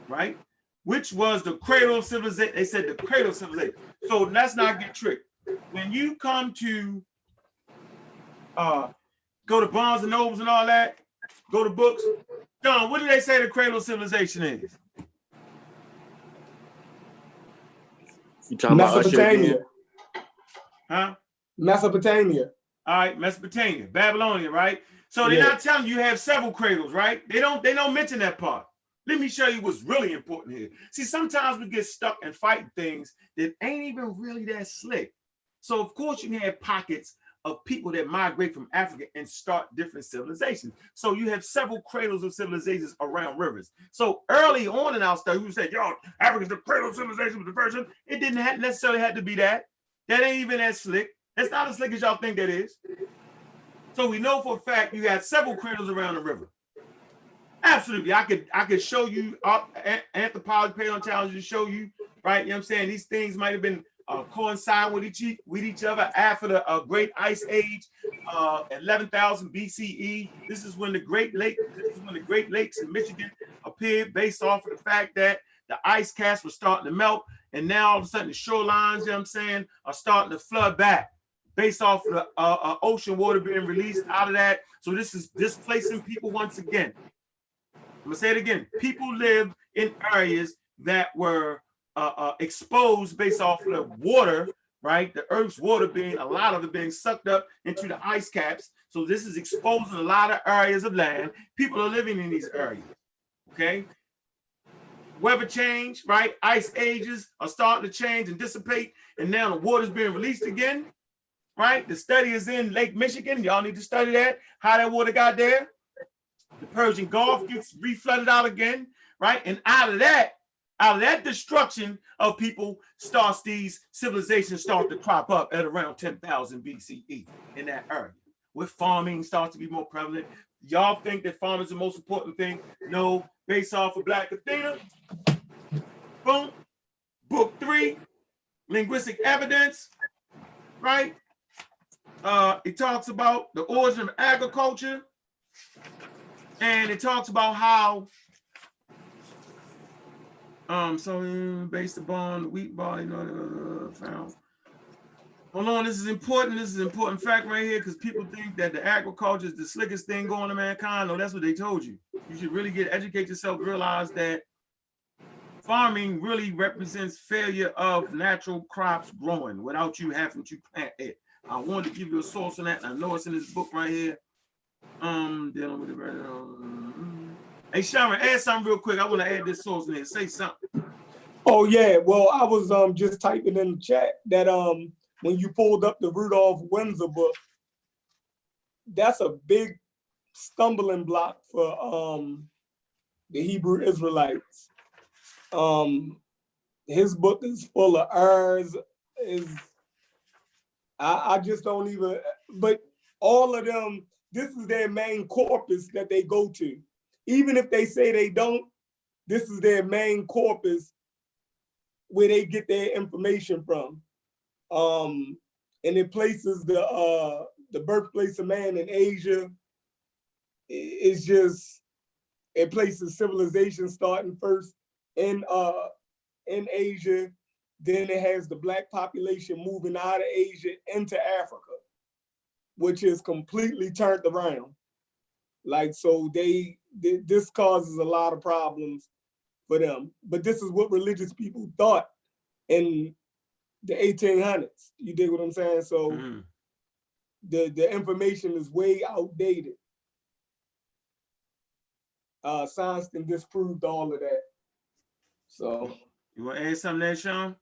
right? Which was the cradle of civilization. They said the cradle of civilization. So let's not get tricked. When you come to go to Barnes and Nobles and all that, go to books. John, what do they say the cradle of civilization is? You talking about Mesopotamia. Huh? Mesopotamia. All right, Mesopotamia, Babylonia, right? So they're not telling you have several cradles, right? They don't mention that part. Let me show you what's really important here. See, sometimes we get stuck and fighting things that ain't even really that slick. So of course you can have pockets of people that migrate from Africa and start different civilizations. So you have several cradles of civilizations around rivers. So early on in our study, we said, yo, Africa's the cradle of civilization with the version. It didn't necessarily have to be that. That ain't even that slick. That's not as slick as y'all think that is. So we know for a fact you had several cradles around the river. Absolutely. I could show you anthropology, paleontology to show you, right? You know what I'm saying? These things might have been coincide with each other after the Great Ice Age, 11,000 BCE. This is when the Great Lakes in Michigan appeared, based off of the fact that the ice caps were starting to melt, and now all of a sudden the shorelines, you know what I'm saying, are starting to flood back, based off of the ocean water being released out of that. So this is displacing people once again. I'm gonna say it again. People live in areas that were exposed based off of the water, right? The Earth's water a lot of it being sucked up into the ice caps. So this is exposing a lot of areas of land. People are living in these areas, okay? Weather change, right? Ice ages are starting to change and dissipate, and now the water's being released again, right? The study is in Lake Michigan. Y'all need to study that, how that water got there. The Persian Gulf gets reflooded out again, right? And out of that destruction of people these civilizations start to crop up at around 10,000 BCE in that area, where farming starts to be more prevalent. Y'all think that farming is the most important thing? No, based off of Black Athena. Boom. Book 3, linguistic evidence, right? It talks about the origin of agriculture. And it talks about how, so based upon the wheat barley, found. Hold on, this is important. This is an important fact right here, because people think that the agriculture is the slickest thing going to mankind. No, that's what they told you. You should really educate yourself, realize that farming really represents failure of natural crops growing without you having to plant it. I wanted to give you a source on that, and I know it's in this book right here. Dealing with the hey Sharon, add something real quick. I want to add this source in there. Say something. Oh yeah, well I was just typing in the chat that when you pulled up the Rudolph Windsor book, that's a big stumbling block for the Hebrew Israelites. His book is full of errors. I just don't even, but all of them, this is their main corpus that they go to. Even if they say they don't, this is their main corpus where they get their information from. And it places the birthplace of man in Asia. It's just, it places civilization starting first in Asia. Then it has the Black population moving out of Asia into Africa, which is completely turned around. Like, so this causes a lot of problems for them. But this is what religious people thought in the 1800s. You dig what I'm saying? So the information is way outdated. Science can disprove all of that. So. You want to add something there, Sean?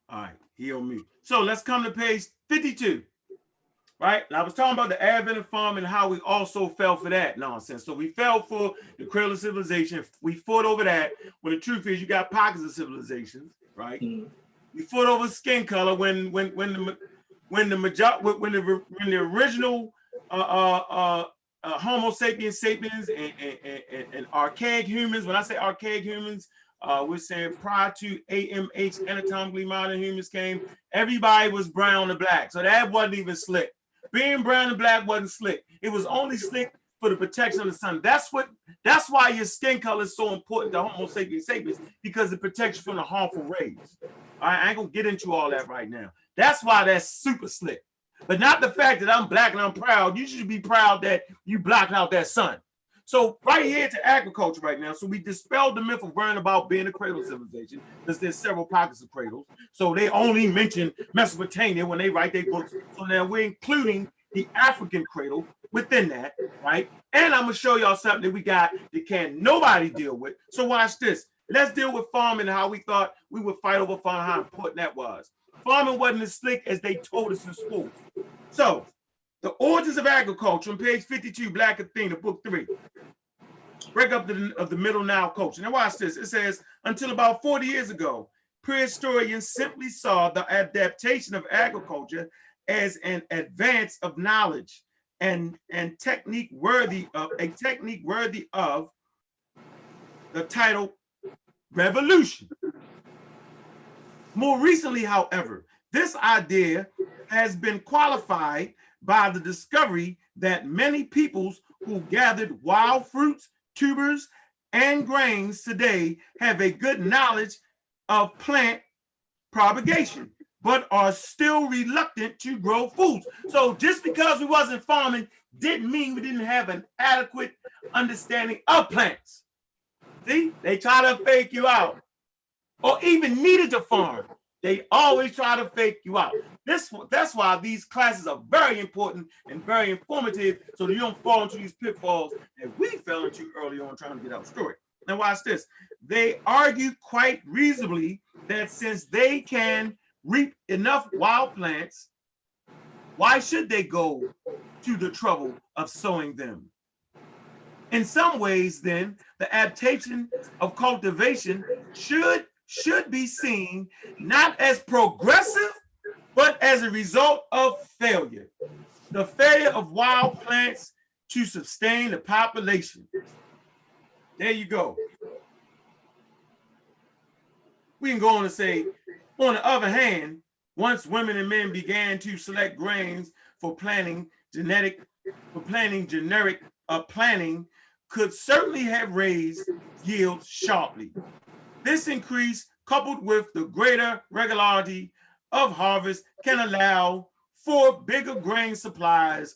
All right, he on me. So let's come to page 52, right? And I was talking about the advent of farm and how we also fell for that nonsense. So we fell for the cradle of civilization. We fought over that. When the truth is, you got pockets of civilizations, right? We fought over skin color when the original Homo sapiens sapiens and archaic humans. When I say archaic humans, we're saying prior to AMH, anatomically modern humans came, everybody was brown and black. So that wasn't even slick. Being brown and black wasn't slick. It was only slick for the protection of the sun. That's why your skin color is so important to Homo sapiens sapiens, because it protects you from the harmful rays. All right, I ain't gonna get into all that right now. That's why that's super slick. But not the fact that I'm black and I'm proud. You should be proud that you blocked out that sun. So right here to agriculture right now. So we dispelled the myth of worrying about being a cradle civilization, because there's several pockets of cradles. So they only mention Mesopotamia when they write their books. So now we're including the African cradle within that, right? And I'm gonna show y'all something that we got that can't nobody deal with. So watch this. Let's deal with farming and how we thought we would fight over farming, how important that was. Farming wasn't as slick as they told us in school. So the origins of agriculture on page 52, Black Athena, book 3. Break up of the Middle Nile culture. Now watch this. It says, until about 40 years ago, prehistorians simply saw the adaptation of agriculture as an advance of knowledge and technique worthy of the title revolution. More recently, however, this idea has been qualified by the discovery that many peoples who gathered wild fruits, tubers, and grains today have a good knowledge of plant propagation, but are still reluctant to grow foods. So just because we wasn't farming didn't mean we didn't have an adequate understanding of plants. See, they try to fake you out, or even needed to farm. They always try to fake you out. That's why these classes are very important and very informative, so that you don't fall into these pitfalls that we fell into early on trying to get our story. Now watch this. They argue quite reasonably that since they can reap enough wild plants, why should they go to the trouble of sowing them? In some ways, then, the adaptation of cultivation should be seen not as progressive, but as a result of failure. The failure of wild plants to sustain the population. There you go. We can go on and say, on the other hand, once women and men began to select grains for planting, generic planting could certainly have raised yields sharply. This increase, coupled with the greater regularity of harvest, can allow for bigger grain supplies,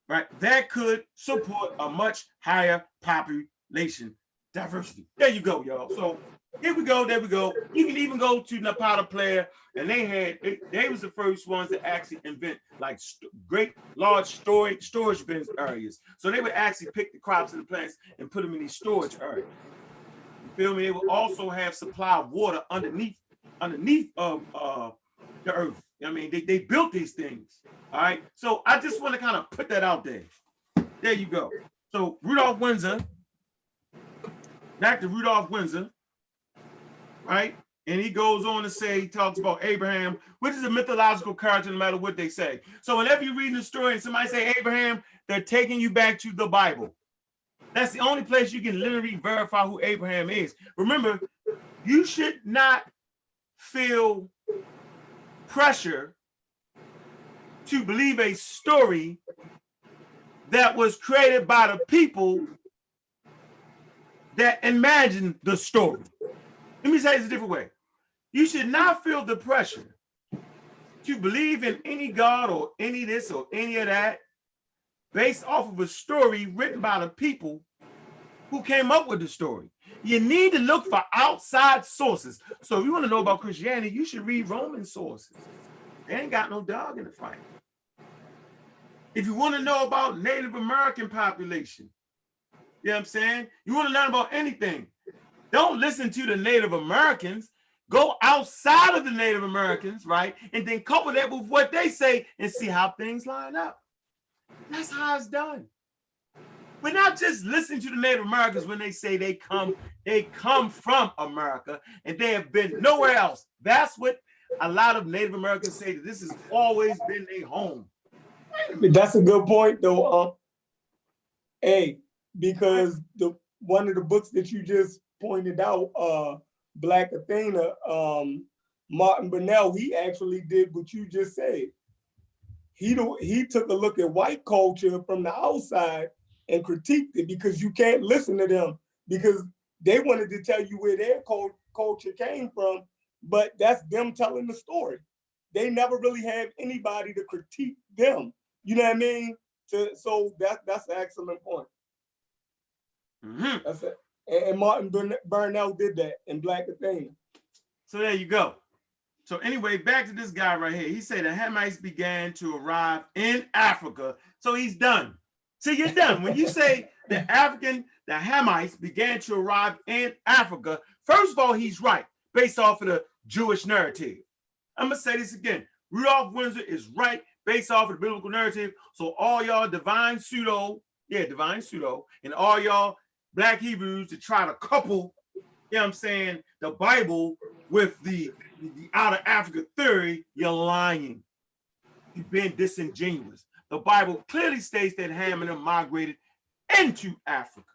right, that could support a much higher population diversity. There you go, y'all. So here we go, there we go. You can even go to Napata Player, and they was the first ones to actually invent like great large storage bins areas. So they would actually pick the crops and the plants and put them in these storage areas. You feel me? They will also have supply of water underneath of the earth. I mean, they built these things. All right. So I just want to kind of put that out there. There you go. So Rudolph Windsor, back to Rudolph Windsor, right? And he goes on to say, he talks about Abraham, which is a mythological character no matter what they say. So whenever you read the story and somebody say Abraham, they're taking you back to the Bible. That's the only place you can literally verify who Abraham is. Remember, you should not feel pressure to believe a story that was created by the people that imagined the story. Let me say this a different way. You should not feel the pressure to believe in any God or any this or any of that based off of a story written by the people who came up with the story. You need to look for outside sources. So if you want to know about Christianity, you should read Roman sources. They ain't got no dog in the fight. If you want to know about Native American population, you know what I'm saying? You want to learn about anything, don't listen to the Native Americans. Go outside of the Native Americans, right? And then couple that with what they say and see how things line up. That's how it's done. But not just listen to the Native Americans when they say they come from America and they have been nowhere else. That's what a lot of Native Americans say, that this has always been their home. That's a good point, though. Hey, because one of the books that you just pointed out, Black Athena, Martin Burnell, he actually did what you just said. He took a look at white culture from the outside and critiqued it, because you can't listen to them because they wanted to tell you where their culture came from, but that's them telling the story. They never really have anybody to critique them. You know what I mean? So that's an excellent point. Mm-hmm. That's it. And Martin Burnell did that in Black Athena. So there you go. So anyway, back to this guy right here. He said the Hamites began to arrive in Africa. So he's done. See, you're done. When you say the Hamites began to arrive in Africa, first of all, he's right, based off of the Jewish narrative. I'm going to say this again. Rudolph Windsor is right, based off of the biblical narrative. So all y'all divine pseudo, and all y'all Black Hebrews to try to couple, you know what I'm saying, the Bible with the out of Africa theory, you're lying. You've been disingenuous. The Bible clearly states that Ham and them migrated into Africa.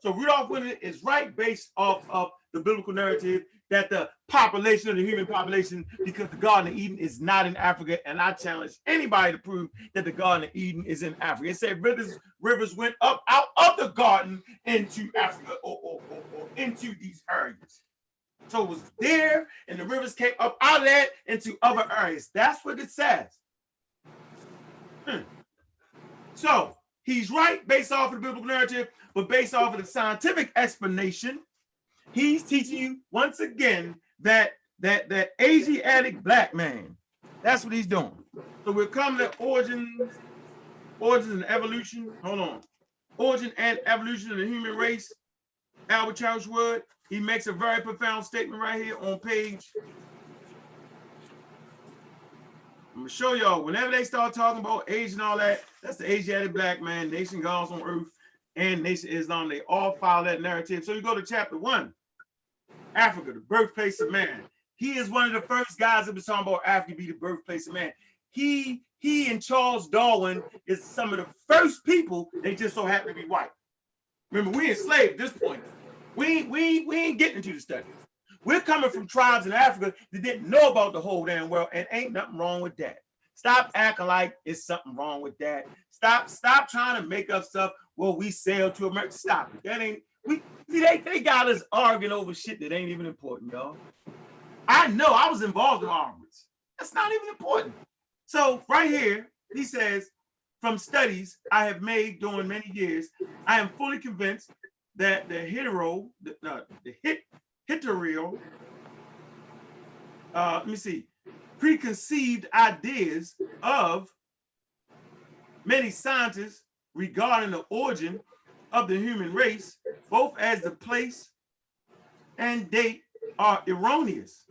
So Rudolph Windsor is right, based off of the biblical narrative, that the population of the human population, because the Garden of Eden is not in Africa, and I challenge anybody to prove that the Garden of Eden is in Africa. It said rivers went up out of the garden into Africa or into these areas. So it was there, and the rivers came up out of that into other areas. That's what it says. So he's right based off of the biblical narrative, but based off of the scientific explanation, he's teaching you once again that Asiatic black man. That's what he's doing. So we're coming to origins and evolution. Hold on. Origin and evolution of the human race. Albert Charles Wood, he makes a very profound statement right here on page. I'm gonna show y'all, whenever they start talking about age and all that, that's the Asiatic black man, nation gods on earth, and Nation Islam. They all follow that narrative. So you go to chapter 1, Africa, the birthplace of man. He is one of the first guys that was talking about Africa be the birthplace of man. He and Charles Darwin is some of the first people. They just so happen to be white. Remember, we enslaved at this point. We ain't getting into the studies. We're coming from tribes in Africa that didn't know about the whole damn world, and ain't nothing wrong with that. Stop acting like it's something wrong with that. Stop trying to make up stuff. Well, we sailed to America. Stop it. That ain't. They got us arguing over shit that ain't even important, y'all. I know I was involved in arguments. That's not even important. So right here, he says, from studies I have made during many years, I am fully convinced that the preconceived ideas of many scientists regarding the origin of the human race, both as the place and date, are erroneous,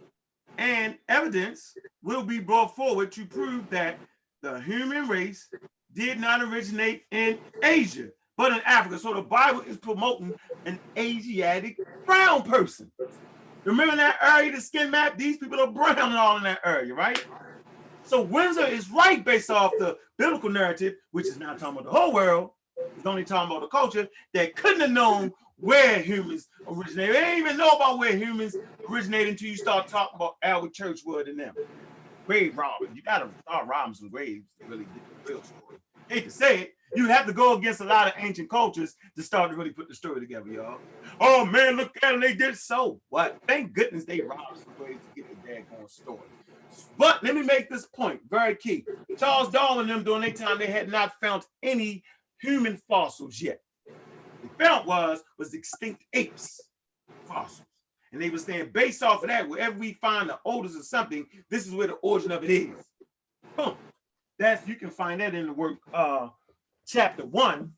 and evidence will be brought forward to prove that the human race did not originate in Asia, but in Africa. So the Bible is promoting an Asiatic brown person. Remember that area, the skin map? These people are brown and all in that area, right? So Windsor is right based off the biblical narrative, which is not talking about the whole world. It's only talking about the culture that couldn't have known where humans originated. They didn't even know about where humans originated until you start talking about Albert Churchwood and them. Grave robbing. You got to start robbing some graves to really get the real story. Hate to say it, you have to go against a lot of ancient cultures to start to really put the story together, y'all. Oh man, look at them, they did so what? Thank goodness they robbed some graves to get the daggone story. But let me make this point, very key. Charles Darwin and them during their time, they had not found any human fossils yet. What they found was extinct apes fossils. And they were saying, based off of that, wherever we find the odors of something, this is where the origin of it is. Boom. You can find that in the work chapter 1,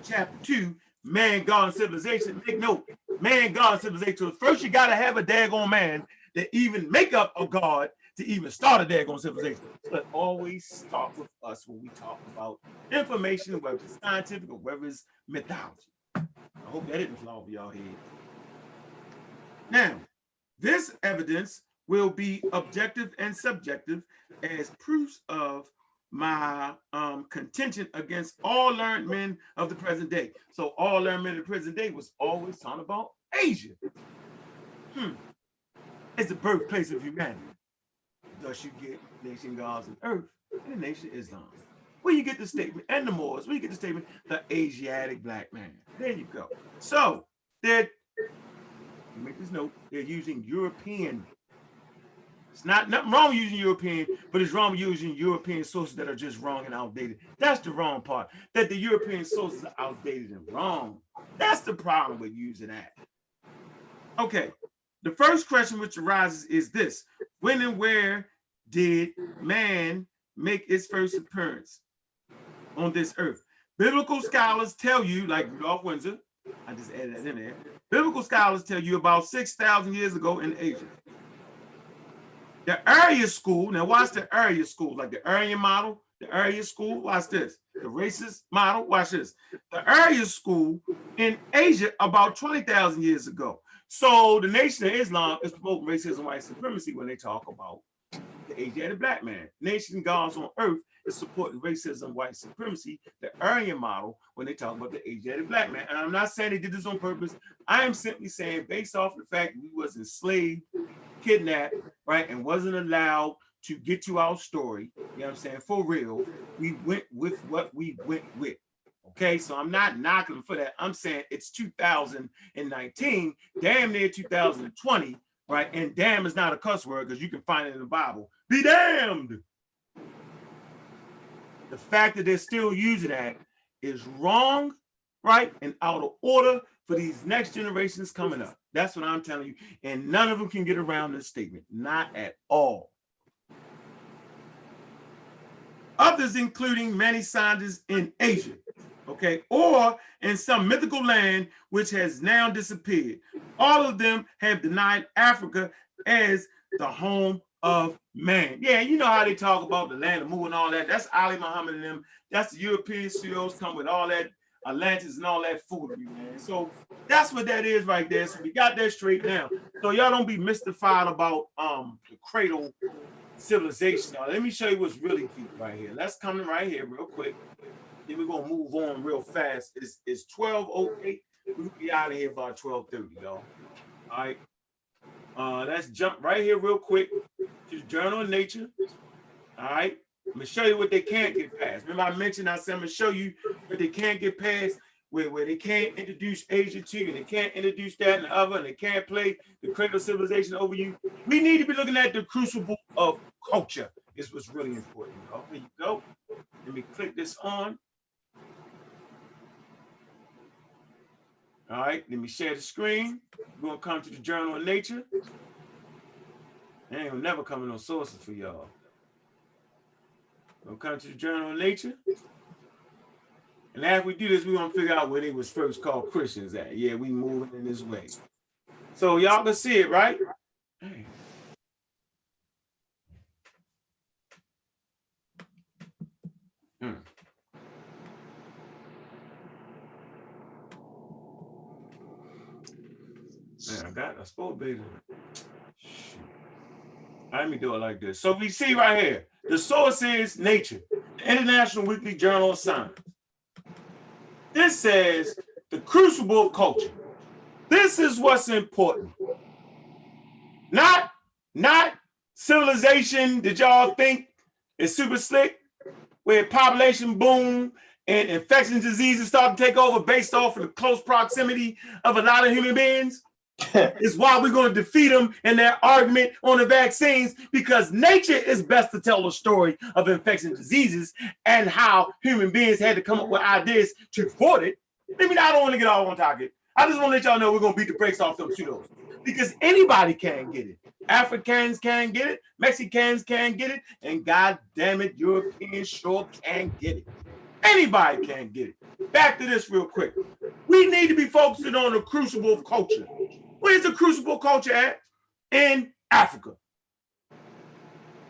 chapter 2, Man, God, and Civilization. Take note, Man, God, and Civilization. So first you gotta have a daggone man to even make up a God to even start a daggone civilization. But always start with us when we talk about information, whether it's scientific or whether it's mythology. I hope that didn't fly over y'all head. Now, this evidence will be objective and subjective as proofs of my contention against all learned men of the present day. So all learned men of the present day was always talking about Asia. It's the birthplace of humanity. Thus you get nation gods and earth and the nation Islam. Where you get the statement, and the Moors, where you get the statement, the Asiatic black man. There you go. So they're, make this note, they're using European. It's not nothing wrong with using European, but it's wrong with using European sources that are just wrong and outdated. That's the wrong part, that the European sources are outdated and wrong. That's the problem with using that. Okay, the first question which arises is this: when and where did man make its first appearance on this earth? Biblical scholars tell you, like Rudolph Windsor, I just added that in there. Biblical scholars tell you about 6,000 years ago in Asia. The Aryan school, now watch the Aryan school, like the Aryan model, the Aryan school, watch this. The racist model, watch this. The Aryan school in Asia about 20,000 years ago. So the Nation of Islam is promoting racism, white supremacy when they talk about the Asiatic black man. Nation gods on earth is supporting racism, white supremacy, the Aryan model when they talk about the Asiatic black man. And I'm not saying they did this on purpose. I am simply saying based off the fact we was enslaved, kidnapped, right, and wasn't allowed to get to our story, you know what I'm saying, for real, we went with what we went with. Okay, so I'm not knocking them for that. I'm saying it's 2019, damn near 2020, right? And damn is not a cuss word because you can find it in the Bible. Be damned. The fact that they're still using that is wrong, right? And out of order for these next generations coming up. That's what I'm telling you. And none of them can get around this statement. Not at all. Others, including many scientists in Asia, okay, or in some mythical land which has now disappeared. All of them have denied Africa as the home of man. Yeah, you know how they talk about the land of Mu and all that. That's Ali Muhammad and them. That's the European CEOs come with all that Atlantis and all that foolery, man. So that's what that is right there. So we got that straight now. So y'all don't be mystified about the cradle civilization. Now, let me show you what's really deep right here. Let's come in right here real quick. Then we're gonna move on real fast. It's 12:08. We'll be out of here by 12:30, y'all. All right. Let's jump right here real quick to the Journal of Nature. All right. I'm gonna show you what they can't get past. Remember I mentioned, I said I'm gonna show you what they can't get past, where they can't introduce Asia to you, and they can't introduce that and the other, and they can't play the cradle civilization over you. We need to be looking at the crucible of culture. Is what's really important. Y'all. Here you go. Let me click this on. All right, let me share the screen. We're gonna come to the Journal of Nature. There ain't never coming no sources for y'all. We'll come to the Journal of Nature. And after we do this, we're gonna figure out where they was first called Christians at. Yeah, we moving in this way. So y'all can see it, right? Hey. Man, I spoke beta. Let me do it like this. So we see right here, the source is Nature, the International Weekly Journal of Science. This says the crucible of culture. This is what's important. Not civilization that y'all think is super slick, where population boom and infectious diseases start to take over based off of the close proximity of a lot of human beings. Is why we're going to defeat them in their argument on the vaccines, because nature is best to tell the story of infectious diseases and how human beings had to come up with ideas to thwart it. I mean, I don't want to get all on target. I just want to let y'all know we're going to beat the brakes off them pseudos, because anybody can get it. Africans can get it, Mexicans can get it, and God damn it, Europeans sure can get it. Anybody can get it. Back to this real quick. We need to be focusing on the crucible of culture. Where's the crucible culture at? In Africa.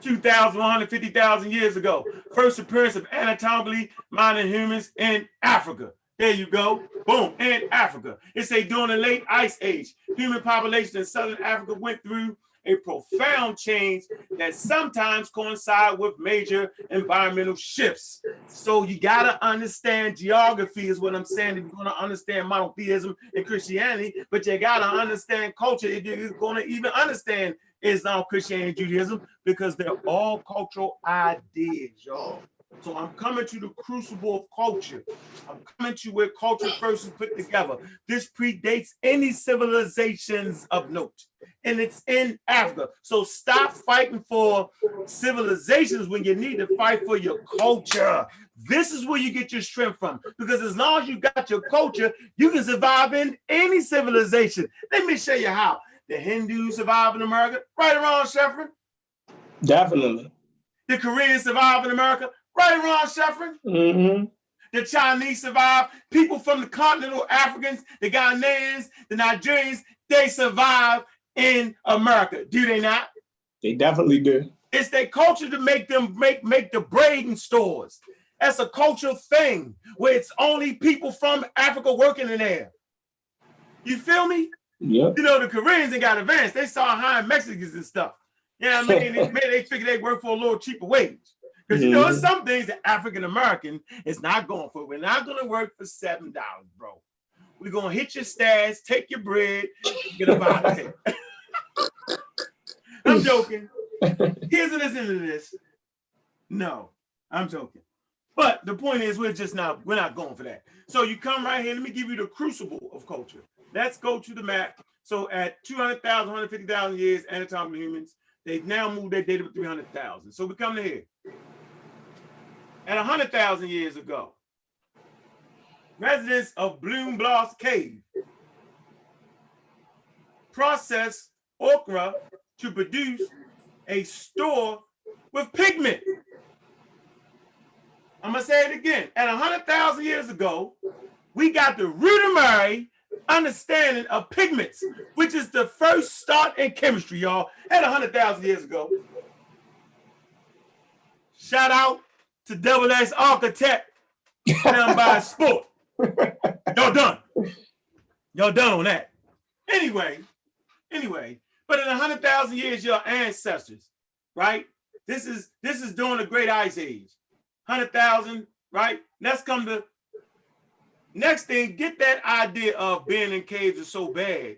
150,000 years ago. First appearance of anatomically modern humans in Africa. There you go. Boom, in Africa. It's during the late Ice Age. Human population in Southern Africa went through a profound change that sometimes coincide with major environmental shifts. So you gotta understand geography is what I'm saying if you're gonna understand monotheism and Christianity, but you gotta understand culture if you're gonna even understand Islam, Christianity, Judaism, because they're all cultural ideas, y'all. So I'm coming to the crucible of culture. I'm coming to where culture first is put together. This predates any civilizations of note, and it's in Africa. So stop fighting for civilizations when you need to fight for your culture. This is where you get your strength from, because as long as you got your culture, you can survive in any civilization. Let me show you how. The Hindus survive in America, right or wrong, Sheffrin? Definitely. The Koreans survive in America, right or wrong, Sheffrin? Mm-hmm. The Chinese survive. People from the continental Africans, the Ghanaians, the Nigerians, they survive in America. Do they not? They definitely do. It's their culture to make them make the braiding stores. That's a cultural thing where it's only people from Africa working in there. You feel me? Yep. You know, the Koreans ain't got advanced. They saw hiring Mexicans and stuff. You know what I mean? They figured they work for a little cheaper wage. Because you know, there's some things that African American is not going for. We're not going to work for $7, bro. We're going to hit your stash, take your bread, get up out of here. I'm joking. Here's what is into this. No, I'm joking. But the point is, we're not going for that. So you come right here. Let me give you the crucible of culture. Let's go to the map. So at 200,000, 150,000 years, anatomical humans, they've now moved their data to 300,000. So we come to here. At 100,000 years ago, residents of Bloom-Bloss Cave processed ochre to produce a store with pigment. I'm gonna say it again. At 100,000 years ago, we got the rudimentary understanding of pigments, which is the first start in chemistry, y'all. At 100,000 years ago. Shout out to Double X Architect, done by Sport. Y'all done. Y'all done on that. Anyway, but in 100,000 years, your ancestors, right? This is during the Great Ice Age. 100,000, right? Let's come to next thing. Get that idea of being in caves is so bad,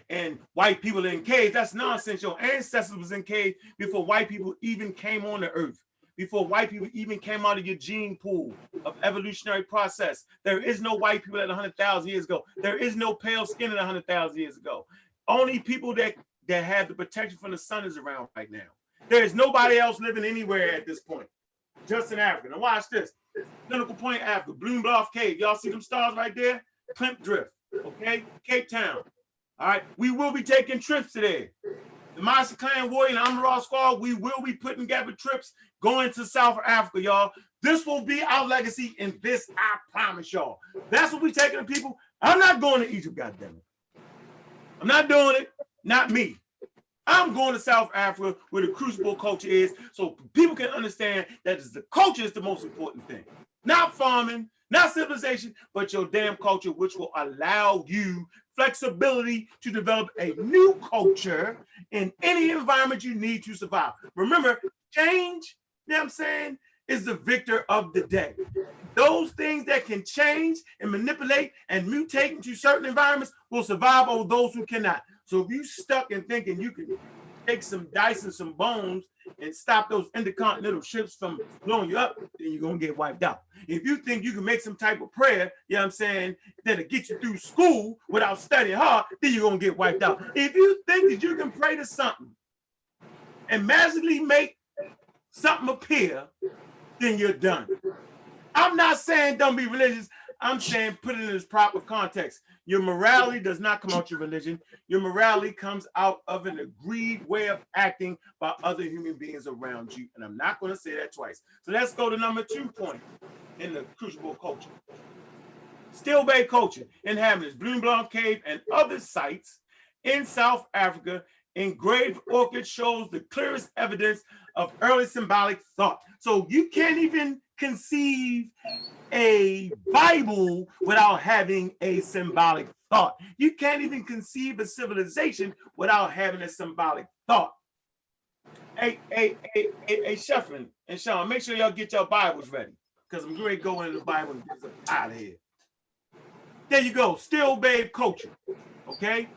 and white people in caves. That's nonsense. Your ancestors was in caves before white people even came on the earth. Before white people even came out of your gene pool of evolutionary process. There is no white people at 100,000 years ago. There is no pale skin at 100,000 years ago. Only people that have the protection from the sun is around right now. There is nobody else living anywhere at this point. Just in Africa. Now watch this. Clinical Point, Africa, Bloom-Bloss Cave. Y'all see them stars right there? Klimt Drift, okay? Cape Town. All right, we will be taking trips today. The Master Clan Warrior and Amaral Squad, we will be putting together trips going to South Africa, y'all. This will be our legacy, and this I promise y'all. That's what we taking to people. I'm not going to Egypt, goddammit. I'm not doing it, not me. I'm going to South Africa where the crucible culture is, so people can understand that the culture is the most important thing. Not farming, not civilization, but your damn culture, which will allow you flexibility to develop a new culture in any environment you need to survive. Remember, change, you know what I'm saying, is the victor of the day. Those things that can change and manipulate and mutate into certain environments will survive over those who cannot. So if you stuck in thinking you can take some dice and some bones and stop those intercontinental ships from blowing you up, then you're going to get wiped out. If you think you can make some type of prayer, you know what I'm saying, that'll get you through school without studying hard, then you're going to get wiped out. If you think that you can pray to something and magically make something appear, then you're done. I'm not saying don't be religious. I'm saying put it in its proper context. Your morality does not come out your religion. Your morality comes out of an agreed way of acting by other human beings around you. And I'm not going to say that twice. So let's go to number 2 point in the crucible culture. Still Bay culture, inhabitants, Bloom-Bloss Cave and other sites in South Africa. Engraved orchid shows the clearest evidence of early symbolic thought. So you can't even conceive a Bible without having a symbolic thought. You can't even conceive a civilization without having a symbolic thought. Hey, Sheffrin and Sean, make sure y'all get your Bibles ready, because I'm going to go into the Bible and get us out of here. There you go, Still Babe culture, okay?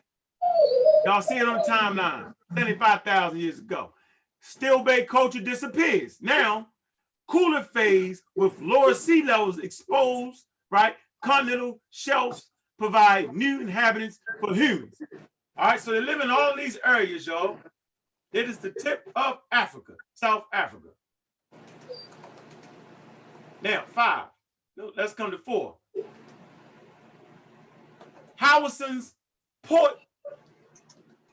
Y'all see it on the timeline, 75,000 years ago. Still Babe culture disappears. Now, cooler phase with lower sea levels exposed, right? Continental shelves provide new inhabitants for humans. All right, so they live in all these areas, y'all. It is the tip of Africa, South Africa. Now, 5. Let's come to 4. Howison's port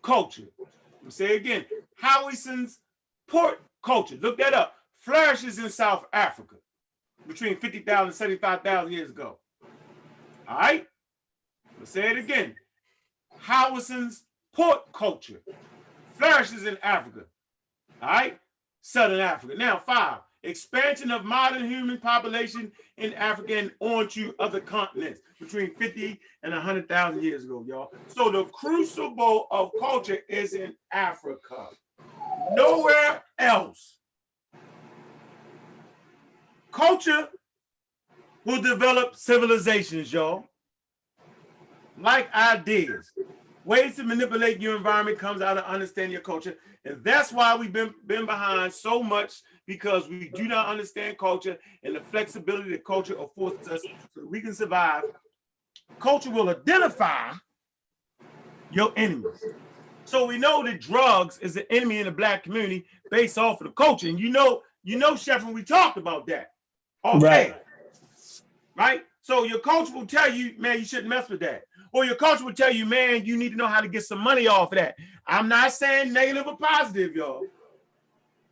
culture. Let me say it again. Howison's port culture. Look that up. Flourishes in South Africa between 50,000 and 75,000 years ago. All right? Let's say it again. Howison's port culture flourishes in Africa. All right? Southern Africa. Now, 5. Expansion of modern human population in Africa and onto other continents between 50 and 100,000 years ago, y'all. So the crucible of culture is in Africa. Nowhere else. Culture will develop civilizations, y'all. Like ideas. Ways to manipulate your environment comes out of understanding your culture. And that's why we've been behind so much, because we do not understand culture and the flexibility that culture affords us so that we can survive. Culture will identify your enemies. So we know that drugs is an enemy in the Black community based off of the culture. And you know, Sheffrin, we talked about that. Okay. Right? So your culture will tell you, man, you shouldn't mess with that. Or your culture will tell you, man, you need to know how to get some money off of that. I'm not saying negative or positive, y'all.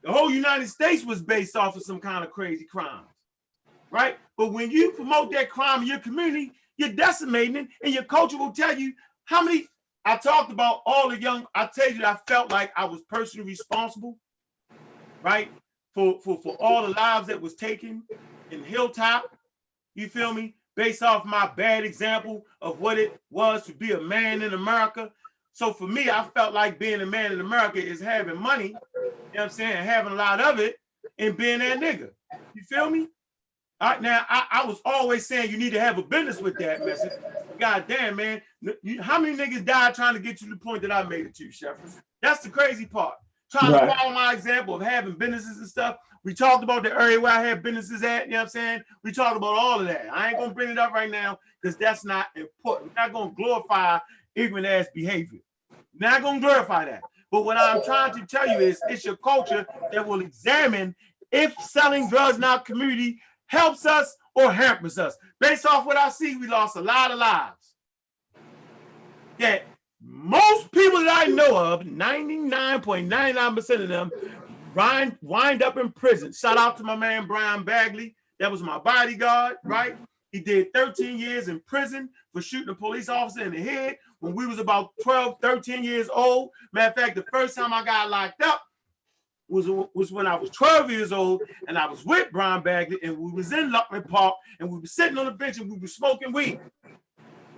The whole United States was based off of some kind of crazy crimes, right? But when you promote that crime in your community, you're decimating it, and your culture will tell you how many. I talked about all the young. I tell you that I felt like I was personally responsible, right, for all the lives that was taken in Hilltop. You feel me? Based off my bad example of what it was to be a man in America. So for me, I felt like being a man in America is having money, you know what I'm saying, having a lot of it, and being that nigga. You feel me? All right, now, I was always saying you need to have a business with that message. God damn, man. How many niggas died trying to get to the point that I made it to, Sheffrin? That's the crazy part. Trying to follow my example of having businesses and stuff. We talked about the area where I had businesses at, you know what I'm saying? We talked about all of that. I ain't going to bring it up right now because that's not important. We're not going to glorify ignorant ass behavior. Not going to glorify that. But what I'm trying to tell you is it's your culture that will examine if selling drugs in our community helps us or hampers us. Based off what I see, we lost a lot of lives. That most people that I know of, 99.99% of them, wind up in prison. Shout out to my man, Brian Bagley. That was my bodyguard, right? He did 13 years in prison for shooting a police officer in the head when we was about 12, 13 years old. Matter of fact, the first time I got locked up was when I was 12 years old, and I was with Brian Bagley, and we was in Luckman Park, and we were sitting on the bench, and we were smoking weed. You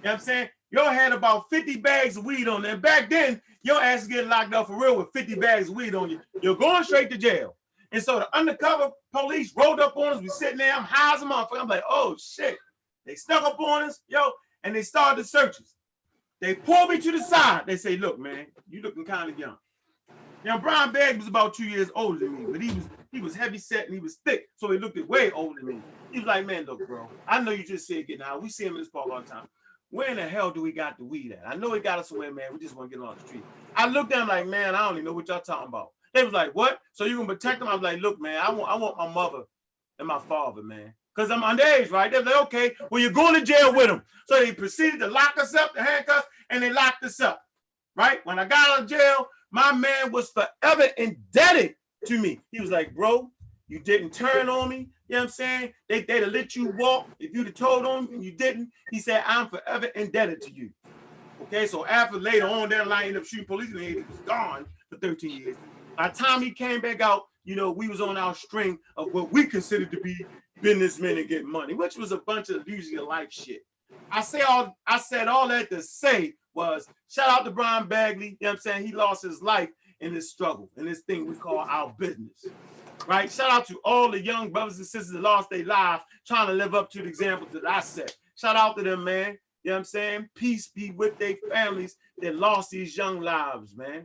know what I'm saying? Y'all had about 50 bags of weed on there. Back then, your ass is getting locked up for real with 50 bags of weed on you. You're going straight to jail. And so the undercover police rolled up on us. We sitting there, I'm high as a motherfucker. I'm like, oh shit. They snuck up on us, yo, and they started the searches. They pulled me to the side. They say, look, man, you looking kind of young. Now, Brian Bagley was about 2 years older than me, but he was heavy set and he was thick, so he looked way older than me. He was like, man, look, bro, I know you just said getting out. We see him in this park all the time. Where in the hell do we got the weed at? I know he got us somewhere, man. We just want to get on the street. I looked at him like, man, I don't even know what y'all talking about. They was like, what? So you gonna protect him? I was like, look, man, I want my mother and my father, man. Because I'm underage, right? They're like, okay, well, you're going to jail with him. So they proceeded to lock us up, the handcuffs, and they locked us up, right? When I got out of jail, my man was forever indebted to me. He was like, bro, you didn't turn on me. You know what I'm saying? They'd have let you walk. If you'd have told on me and you didn't, he said, I'm forever indebted to you. Okay, so after later on down the line, he ended up shooting police in the head. He was gone for 13 years. By the time he came back out, you know, we was on our string of what we considered to be businessmen and get money, which was a bunch of losing your life shit. I said all that to say was shout out to Brian Bagley. You know what I'm saying? He lost his life in this struggle, in this thing we call our business, right? Shout out to all the young brothers and sisters that lost their lives trying to live up to the examples that I set. Shout out to them, man. You know what I'm saying? Peace be with their families that lost these young lives, man.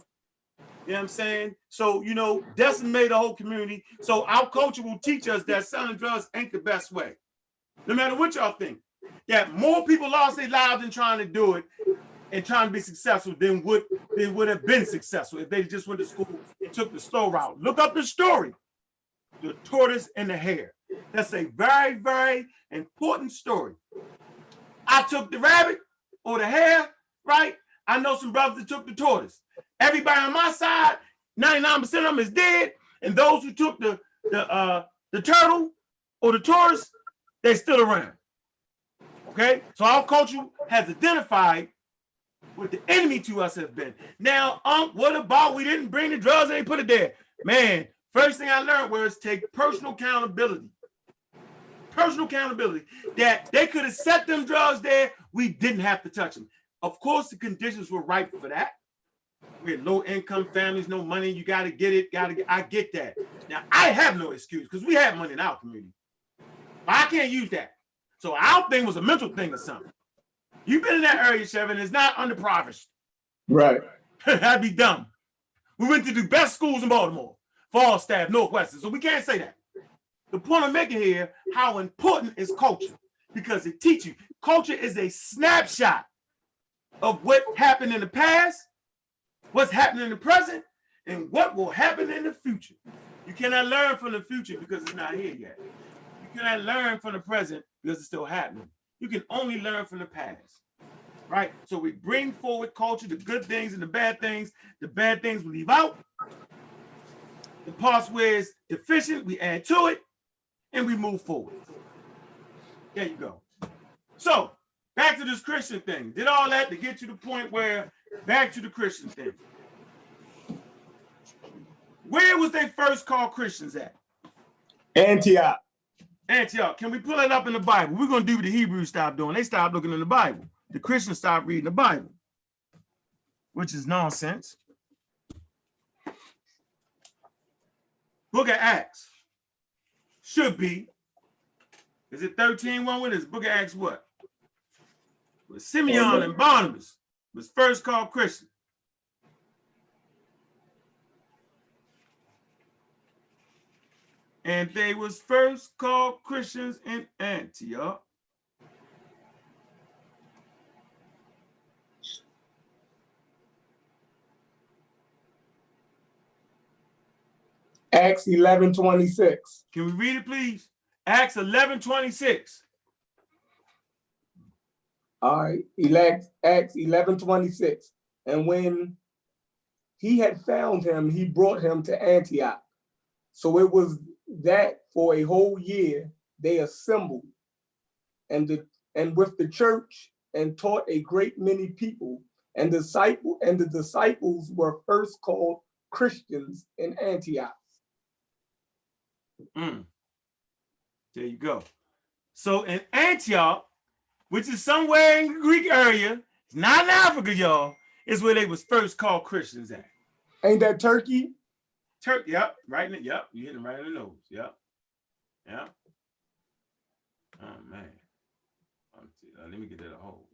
You know what I'm saying? So, you know, decimate the whole community. So our culture will teach us that selling drugs ain't the best way. No matter what y'all think. That more people lost their lives in trying to do it and trying to be successful than would have been successful if they just went to school and took the slow route. Look up the story, The Tortoise and the Hare. That's a very, very important story. I took the rabbit or the hare, right? I know some brothers that took the tortoise. Everybody on my side, 99% of them is dead. And those who took the turtle or the tortoise, they're still around. Okay? So our culture has identified what the enemy to us has been. Now, what about we didn't bring the drugs and they put it there? Man, first thing I learned was take personal accountability. Personal accountability. That they could have set them drugs there. We didn't have to touch them. Of course, the conditions were right for that. We had low income families, no money. You got to get it. I get that. Now, I have no excuse because we have money in our community. But I can't use that. So our thing was a mental thing or something. You've been in that area, Chevin. It's not underprivileged. Right. That'd be dumb. We went to the best schools in Baltimore for all staff, Northwestern. So we can't say that. The point I'm making here, how important is culture? Because it teaches you. Culture is a snapshot of what happened in the past, what's happening in the present, and what will happen in the future. You cannot learn from the future because it's not here yet. You cannot learn from the present because it's still happening. You can only learn from the past, right? So we bring forward culture, the good things and the bad things. The bad things we leave out. The parts where it's deficient, we add to it, and we move forward. There you go. So back to this Christian thing. Did all that to get to the point where, back to the Christian thing. Where was they first called Christians at? Antioch. Antioch. Can we pull it up in the Bible? We're going to do what the Hebrews stopped doing. They stopped looking in the Bible. The Christians stopped reading the Bible, which is nonsense. Book of Acts should be. Is it 13:1? What is Book of Acts what? Well, Simeon and Barnabas was first called Christian. And they was first called Christians in Antioch. Acts 11:26. Can we read it, please? Acts 11:26. All right, Acts 11:26. And when he had found him, he brought him to Antioch. So it was that for a whole year they assembled and with the church and taught a great many people. And the disciples were first called Christians in Antioch. There you go. So in Antioch, which is somewhere in the Greek area, it's not in Africa, y'all, is where they was first called Christians at. Ain't that Turkey? Turkey, yep, right in it, yep. You hit him right in the nose, yep. Yep. Oh man. Let me get that a hold.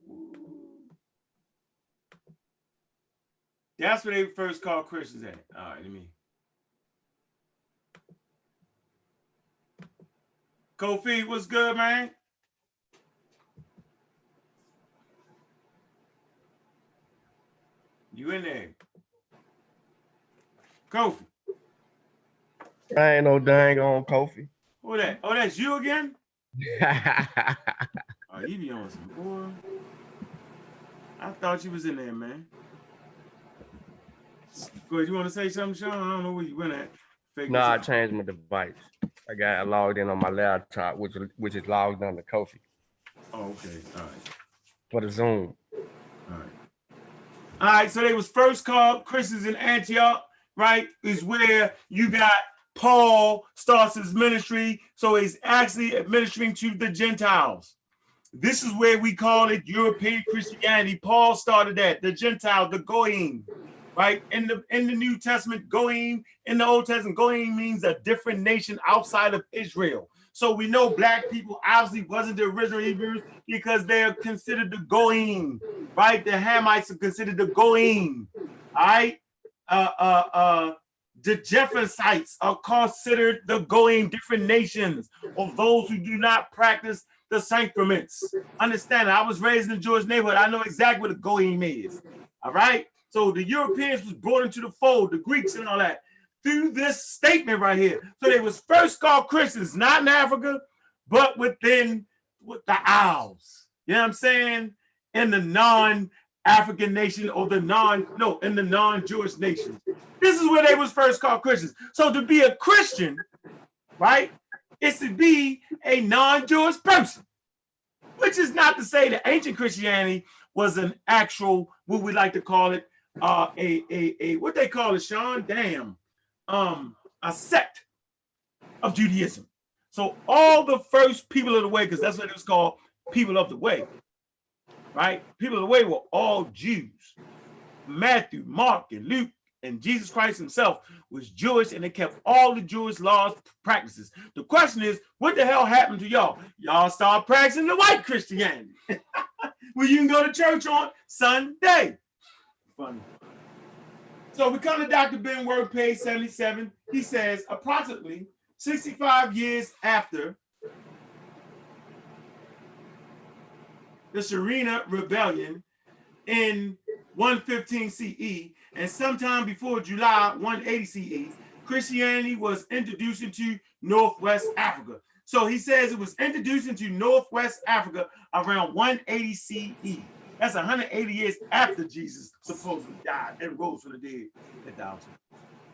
That's where they first called Christians at. All right, let me. Kofi, what's good, man? You in there? Kofi. I ain't no dang on Kofi. Who that? Oh, that's you again? Oh, you be on some boy. I thought you was in there, man. Good. You want to say something, Sean? I don't know where you went at. No, I changed my device. I got logged in on my laptop, which is logged on to Kofi. Oh, okay. All right. For the Zoom. All right. All right. So they was first called Christians in Antioch, right? Is where you got Paul starts his ministry. So he's actually administering to the Gentiles. This is where we call it European Christianity. Paul started that, the Gentiles, the Goyim, right? In the New Testament, Goyim, in the Old Testament, Goyim means a different nation outside of Israel. So we know black people obviously wasn't the original Hebrews because they're considered the Goyim, right? The Hamites are considered the Goyim, all right? The Jephthhites are considered the Goyim, different nations of those who do not practice the sacraments. Understand, I was raised in the Jewish neighborhood. I know exactly what a Goyim is, all right? So the Europeans was brought into the fold, the Greeks and all that, through this statement right here. So they was first called Christians, not in Africa, but with the Isles. You know what I'm saying? In the non-African nation or in the non-Jewish nation. This is where they was first called Christians. So to be a Christian, right, is to be a non-Jewish person, which is not to say that ancient Christianity was an actual, what we like to call it, what they call it, Sean? Damn. A sect of Judaism. So all the first people of the way, because that's what it was called, people of the way, right? People of the way were all Jews. Matthew, Mark, and Luke, and Jesus Christ himself was Jewish, and they kept all the Jewish laws, practices. The question is, what the hell happened to y'all? Y'all start practicing the white Christianity. Well, you can go to church on Sunday. Funny. So we come to Dr. Ben Word, page 77. He says, approximately 65 years after the Sharina Rebellion in 115 CE, and sometime before July 180 CE, Christianity was introduced into Northwest Africa. So he says it was introduced into Northwest Africa around 180 CE. That's 180 years after Jesus supposedly died and rose from the dead.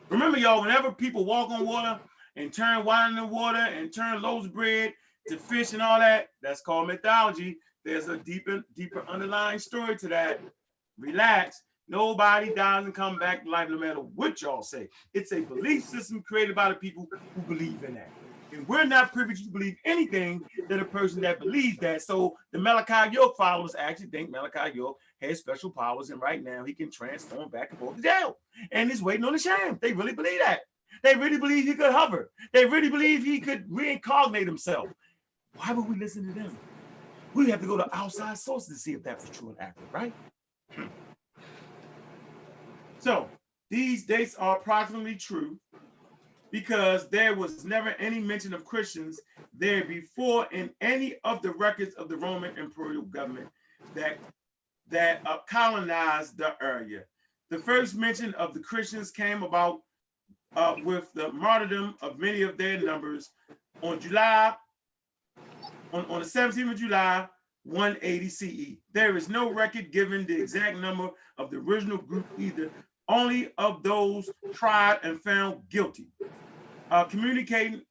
Remember, y'all, whenever people walk on water and turn wine into water and turn loaves of bread to fish and all that, that's called mythology. There's a deeper underlying story to that. Relax. Nobody dies and comes back to life no matter what y'all say. It's a belief system created by the people who believe in that. And we're not privileged to believe anything than a person that believes that. So the Malachi York followers actually think Malachi York has special powers, and right now he can transform back and forth to jail. And he's waiting on the sham. They really believe that. They really believe he could hover. They really believe he could reincarnate himself. Why would we listen to them? We have to go to outside sources to see if that was true and accurate, right? So these dates are approximately true because there was never any mention of Christians there before in any of the records of the Roman imperial government that colonized the area. The first mention of the Christians came about with the martyrdom of many of their numbers on the 17th of July, 180 CE. There is no record giving the exact number of the original group either, only of those tried and found guilty. Committing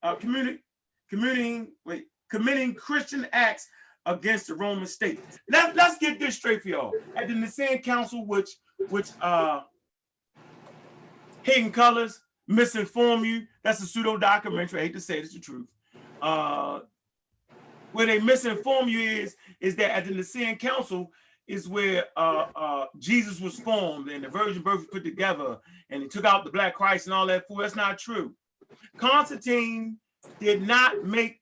Christian acts against the Roman state. Let's get this straight for y'all. At the Nicene Council, which hidden colors, misinform you. That's a pseudo documentary. I hate to say it's the truth. Where they misinform you is that at the Nicene Council is where Jesus was formed and the virgin birth was put together and he took out the Black Christ and all that. That's not true. Constantine did not make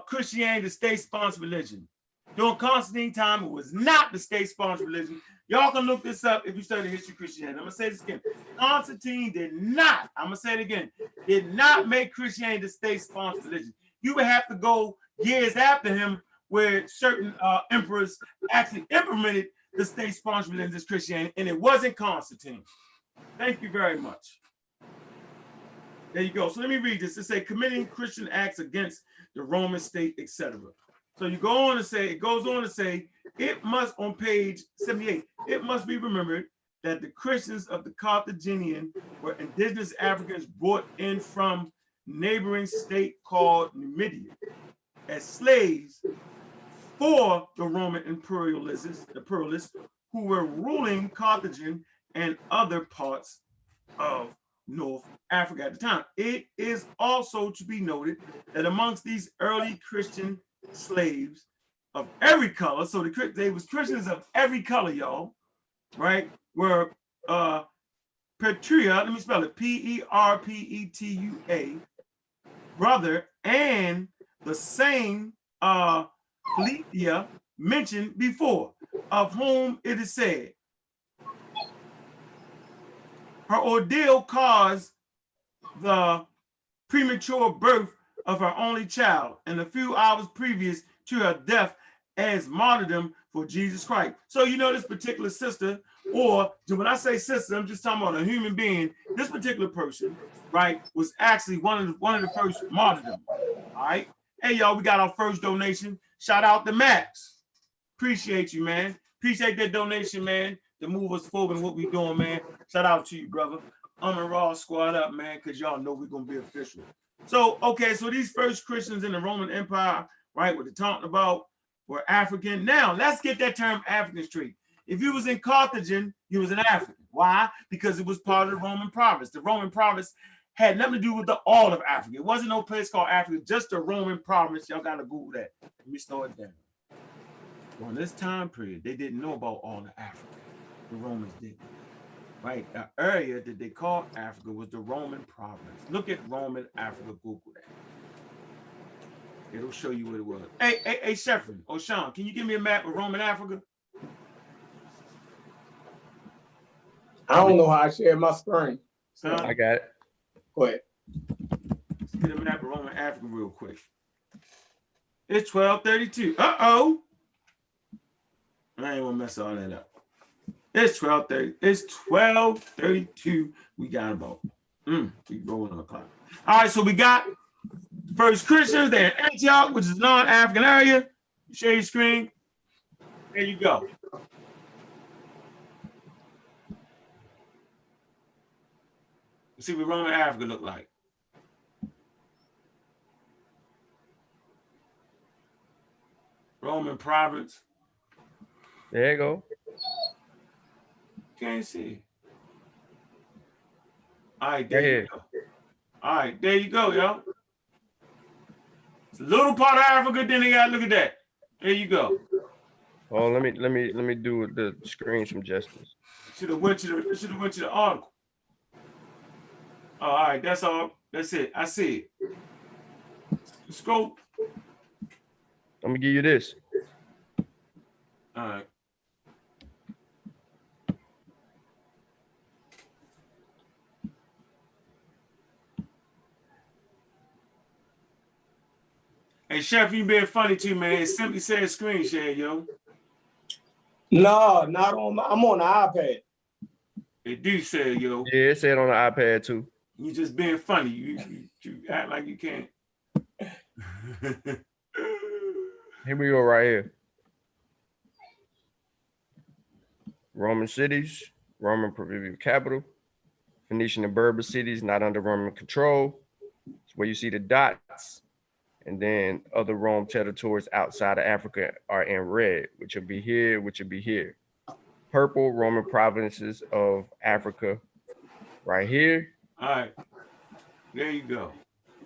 Christianity the state-sponsored religion. During Constantine time, it was not the state-sponsored religion. Y'all can look this up if you study history of Christianity. I'm gonna say this again. Constantine did not, I'm gonna say it again, did not make Christianity the state-sponsored religion. You would have to go years after him where certain emperors actually implemented the state-sponsored religion as Christianity, and it wasn't Constantine. Thank you very much. There you go. So let me read this. It says committing Christian acts against the Roman state, etc. So you go on to say, it goes on to say, it must, on page 78, it must be remembered that the Christians of the Carthaginian were indigenous Africans brought in from neighboring state called Numidia as slaves for the Roman imperialists who were ruling Carthage and other parts of North Africa at the time. It is also to be noted that amongst these early Christian slaves of every color, so they was Christians of every color, y'all, right, were Petrea, let me spell it, Perpetua, brother, and the same Philithia mentioned before, of whom it is said, her ordeal caused the premature birth of her only child, and a few hours previous to her death as martyrdom for Jesus Christ. So you know this particular sister, or when I say sister, I'm just talking about a human being. This particular person, right, was actually one of the first martyrdom. All right. Hey y'all, we got our first donation. Shout out to Max. Appreciate you, man. Appreciate that donation, man, to move us forward in what we doing, man. Shout out to you, brother. I'm a Raw squad up, man, because y'all know we're gonna be official. So, okay, so these first Christians in the Roman Empire, right, what they're talking about were African. Now, let's get that term African straight. If you was in Carthage, you was an African. Why? Because it was part of the Roman province. The Roman province had nothing to do with all of Africa. It wasn't no place called Africa, just the Roman province. Y'all got to Google that. Let me slow it down. During this time period, they didn't know about all of Africa. The Romans didn't. Right? The area that they called Africa was the Roman province. Look at Roman Africa, Google that. It'll show you what it was. Hey, Sheffrin, Sean, can you give me a map of Roman Africa? I don't know how I share my screen. So I got it. go ahead. Let's get a map of Roman Africa real quick. It's 1232. Uh-oh. I ain't gonna mess all that up. It's 12:30. It's 12:32. We got about we rolling on the clock. All right, so we got first Christians. They're in Antioch, which is non-African area. Share your screen. There you go. Let's see what Roman Africa look like. Roman province. There you go. Can't see. All right, there you go. All right, there you go, yo. It's a little part of Africa, then they got, look at that. There you go. Oh, let me do the screen some justice. Should have went to the article. Oh, all right, that's all. That's it. I see it. Scroll. I'm gonna give you this. All right. Hey, Chef, you being funny too, man. It simply says screen share, yo. No, not on I'm on the iPad. It do say, yo. Yeah, it said on the iPad too. You just being funny. You act like you can't. Here we go right here. Roman cities, Roman provincial capital, Phoenician and Berber cities not under Roman control. It's where you see the dots. And then other Rome territories outside of Africa are in red, which will be here, which will be here. Purple, Roman provinces of Africa right here. All right. There you go.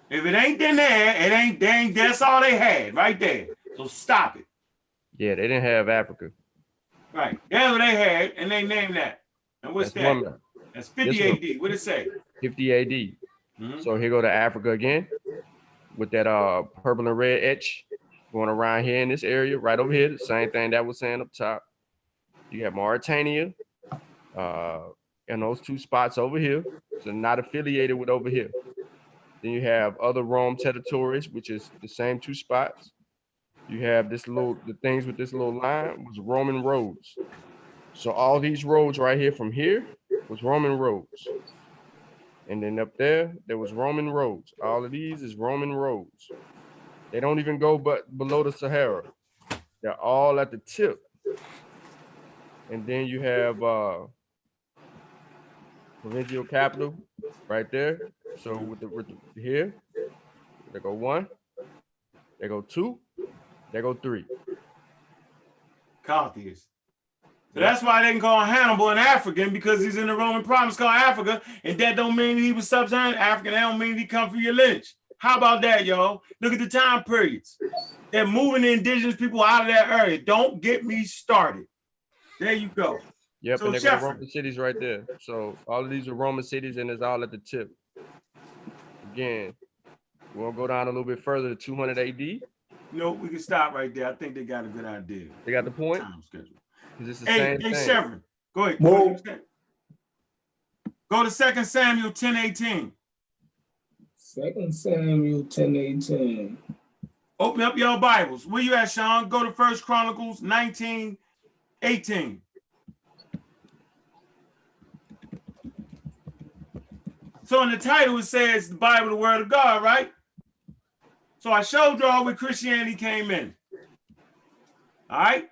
If it ain't in there, it ain't, that's all they had right there. So stop it. Yeah, they didn't have Africa. Right. That's what they had, and they named that. And what's That's that? one. That's 50 AD. What it say? 50 AD. Mm-hmm. So here go to Africa again with that purple and red etch going around here in this area, right over here. The same thing that was saying up top. You have Mauritania and those two spots over here. So not affiliated with over here. Then you have other Rome territories, which is the same two spots. You have the things with this little line was Roman roads. So all these roads right here from here was Roman roads. And then up there was Roman roads. All of these is Roman roads. They don't even go but below the Sahara. They're all at the tip. And then you have provincial capital right there. So with the here, they go 1, they go 2, they go 3. Carthage. So that's why they can call Hannibal an African, because he's in the Roman province called Africa, and that don't mean he was sub-Saharan African. That don't mean he come from your lineage. How about that, y'all? Look at the time periods. They're moving the indigenous people out of that area. Don't get me started. There you go. Yep, So and they're going to Sheffrin, Roman cities right there. So all of these are Roman cities, and it's all at the tip. Again, we'll go down a little bit further to 200 AD. no, we can stop right there. I think they got a good idea. They got the point. Time schedule. Because it's the Hey, same hey, thing. Sheffrin, go ahead. Whoa. Go to 2 Samuel 10:18. 2 Samuel 10:18. Open up your Bibles. Where you at, Sean? Go to 1 Chronicles 19:18. So in the title, it says the Bible, the Word of God, right? So I showed y'all where Christianity came in. All right?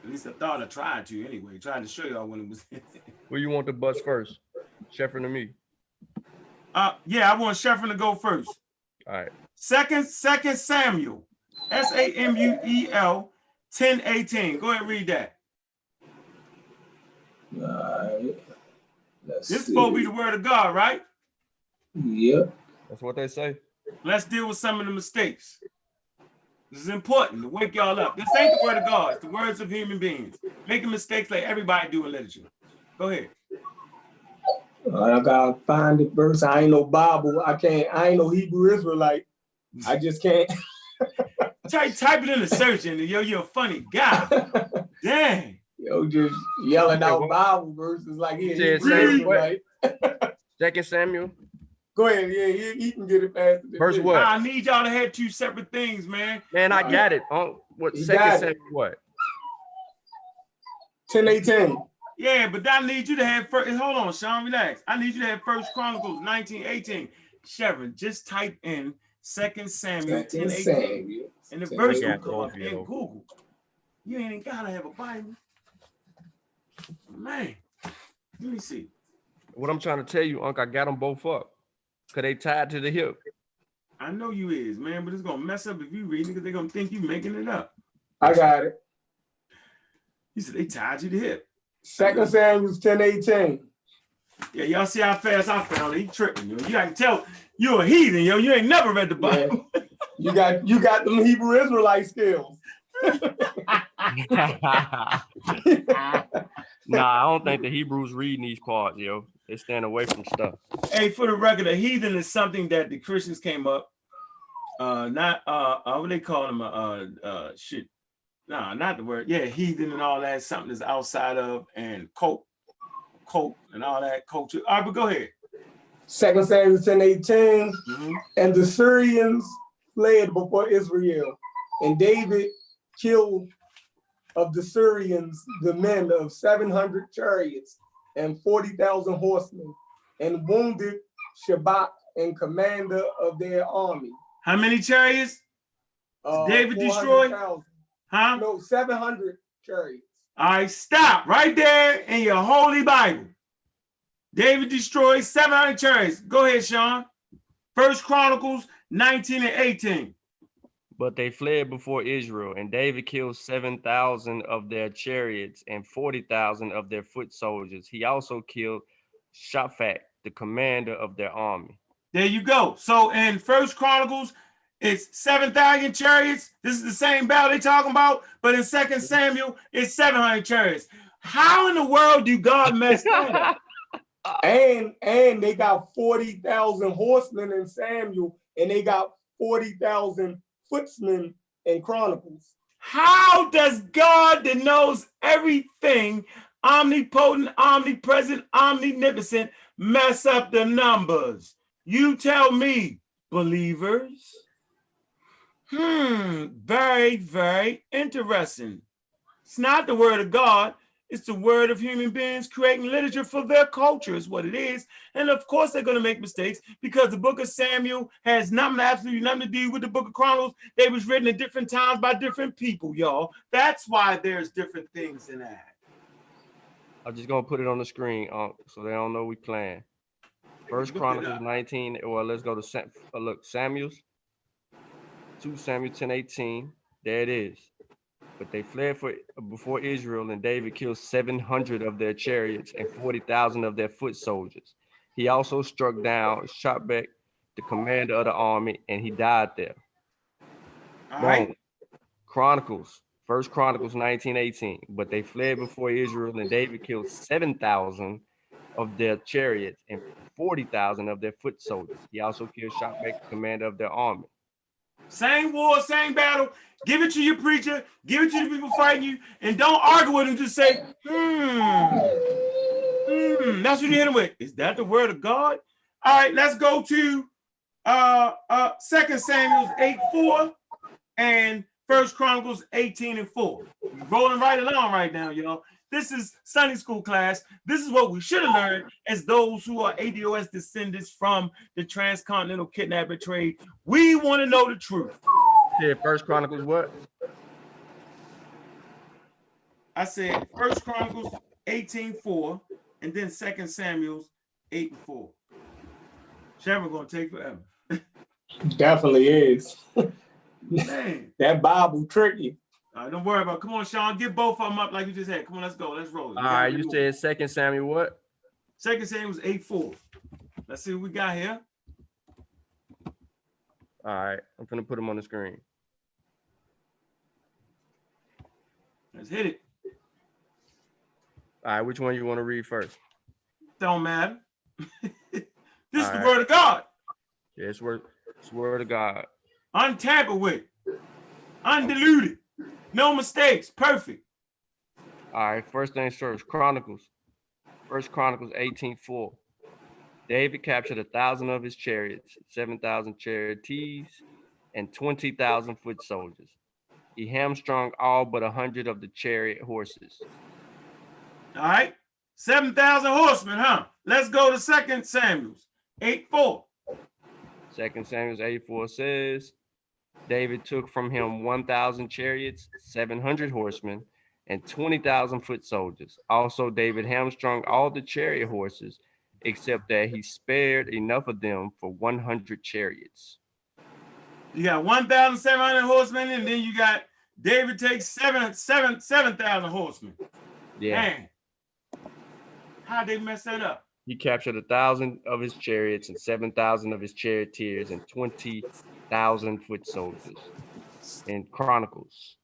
At least I thought I tried to anyway. Tried to show y'all when it was. Where you want the bus first? Sheffrin or me? Yeah, I want Sheffrin to go first. All right. 2 Samuel, Samuel 10:18. Go ahead and read that. All right. Let's This is see. supposed to be the Word of God, right? Yep. That's what they say. Let's deal with some of the mistakes. This is important to wake y'all up. This ain't the Word of God. It's the words of human beings. Making mistakes like everybody do in literature. Go ahead. I gotta find the verse. I ain't no Bible. I ain't no Hebrew Israelite. I just can't. Type it in the search engine. Yo, you're a funny guy. Dang. Yo, just yelling Okay, out well, Bible verses like he said Hebrew Samuel Israelite. 2 Samuel. Go ahead. Yeah, he can get it faster than Verse me. what? I need y'all to have two separate things, man. Man, I got it. What? You 2 got it. Samuel what? 10:18. Yeah, but I need you to have first. Hold on, Sean, relax. I need you to have 1 Chronicles 19:18. Sharon, just type in 2 Samuel 2 10:18. Samuel. And the verse I will got come both, up in yo. Google. You ain't gotta have a Bible. Man, let me see. What I'm trying to tell you, Unc, I got them both up. Because they tied to the hip. I know you is, man, but it's gonna mess up if you read it because they're gonna think you making it up. I got it. He said they tied you to the hip. 2 Samuel 10:18. Yeah, y'all see how fast I found it. He tripping, yo. You gotta tell you a heathen, yo. You ain't never read the Bible. Yeah. You got them Hebrew Israelite skills. Nah, I don't think the Hebrews reading these parts, yo. They stand away from stuff. Hey, for the record, a heathen is something that the Christians came up. Not what they call them, shit. No, not the word. Yeah, heathen and all that. Something that's outside of and cult and all that culture. All right, but go ahead. 2 Samuel 10:18. Mhm. And the Syrians fled before Israel, and David killed of the Syrians the men of 700 chariots and 40,000 horsemen, and wounded Shabak and commander of their army. How many chariots? David destroyed? 400,000. Huh? No, 700 chariots. All right, stop right there in your holy Bible. David destroyed 700 chariots. Go ahead, Sean. 1 Chronicles 19:18. But they fled before Israel, and David killed 7,000 of their chariots and 40,000 of their foot soldiers. He also killed Shaphat, the commander of their army. There you go. So in 1 Chronicles, it's 7,000 chariots. This is the same battle they talking about, but in 2 Samuel, it's 700 chariots. How in the world do God mess that up? And they got 40,000 horsemen in Samuel, and they got 40,000 footmen in Chronicles. How does God that knows everything, omnipotent, omnipresent, omnipotent, mess up the numbers? You tell me, believers. Very, very interesting. It's not the word of God. It's the word of human beings creating literature for their culture is what it is. And of course, they're going to make mistakes because the book of Samuel has absolutely nothing to do with the book of Chronicles. They was written at different times by different people, y'all. That's why there's different things in that. I'm just going to put it on the screen, so they don't know we playing. First Chronicles 19, well, let's go to Samuel's. 2 Samuel 10:18. There it is. But they fled before Israel, and David killed 700 of their chariots and 40,000 of their foot soldiers. He also struck down Shaphat, the commander of the army, and he died there. All right. Chronicles First Chronicles 19:18. But they fled before Israel, and David killed 7,000 of their chariots and 40,000 of their foot soldiers. He also killed Shobek, the commander of their army. Same war, same battle. Give it to your preacher. Give it to the people fighting you, and don't argue with them. Just say, That's what you hit him with. Is that the word of God? All right, let's go to 2 Samuel 8:4 and 1 Chronicles 18:4. We're rolling right along right now, y'all. This is Sunday school class. This is what we should have learned as those who are ADOS descendants from the transcontinental kidnapping trade. We want to know the truth. Yeah, First Chronicles what? I said 1 Chronicles 18:4 and then 2 Samuel 8:4. Shamrock gonna take forever. Definitely is. Man. That Bible tricky. All right, don't worry about it. Come on, Sean. Get both of them up like you just had. Come on, let's go. Let's roll. All right, you said 2 Samuel what? 2 Samuel 8:4. Let's see what we got here. All right, I'm gonna put them on the screen. Let's hit it. All right, which one you want to read first? Don't matter. This is the right. word of God. Yeah, it's word of God. Untampered with. Undiluted. No mistakes. Perfect. All right, first things first, Chronicles. 1 Chronicles 18:4. David captured 1,000 of his chariots, 7,000 chariotees, and 20,000 foot soldiers. He hamstrung all but 100 of the chariot horses. All right. 7,000 horsemen, huh? Let's go to 2 Samuel 8:4. 2 Samuel 8:4 says, David took from him 1,000 chariots, 700 horsemen, and 20,000 foot soldiers. Also, David hamstrung all the chariot horses, except that he spared enough of them for 100 chariots. You got 1,700 horsemen, and then you got David takes 7,000 horsemen. Yeah. Man, how'd they mess that up? He captured 1,000 of his chariots and 7,000 of his charioteers and 20,000 foot soldiers in Chronicles.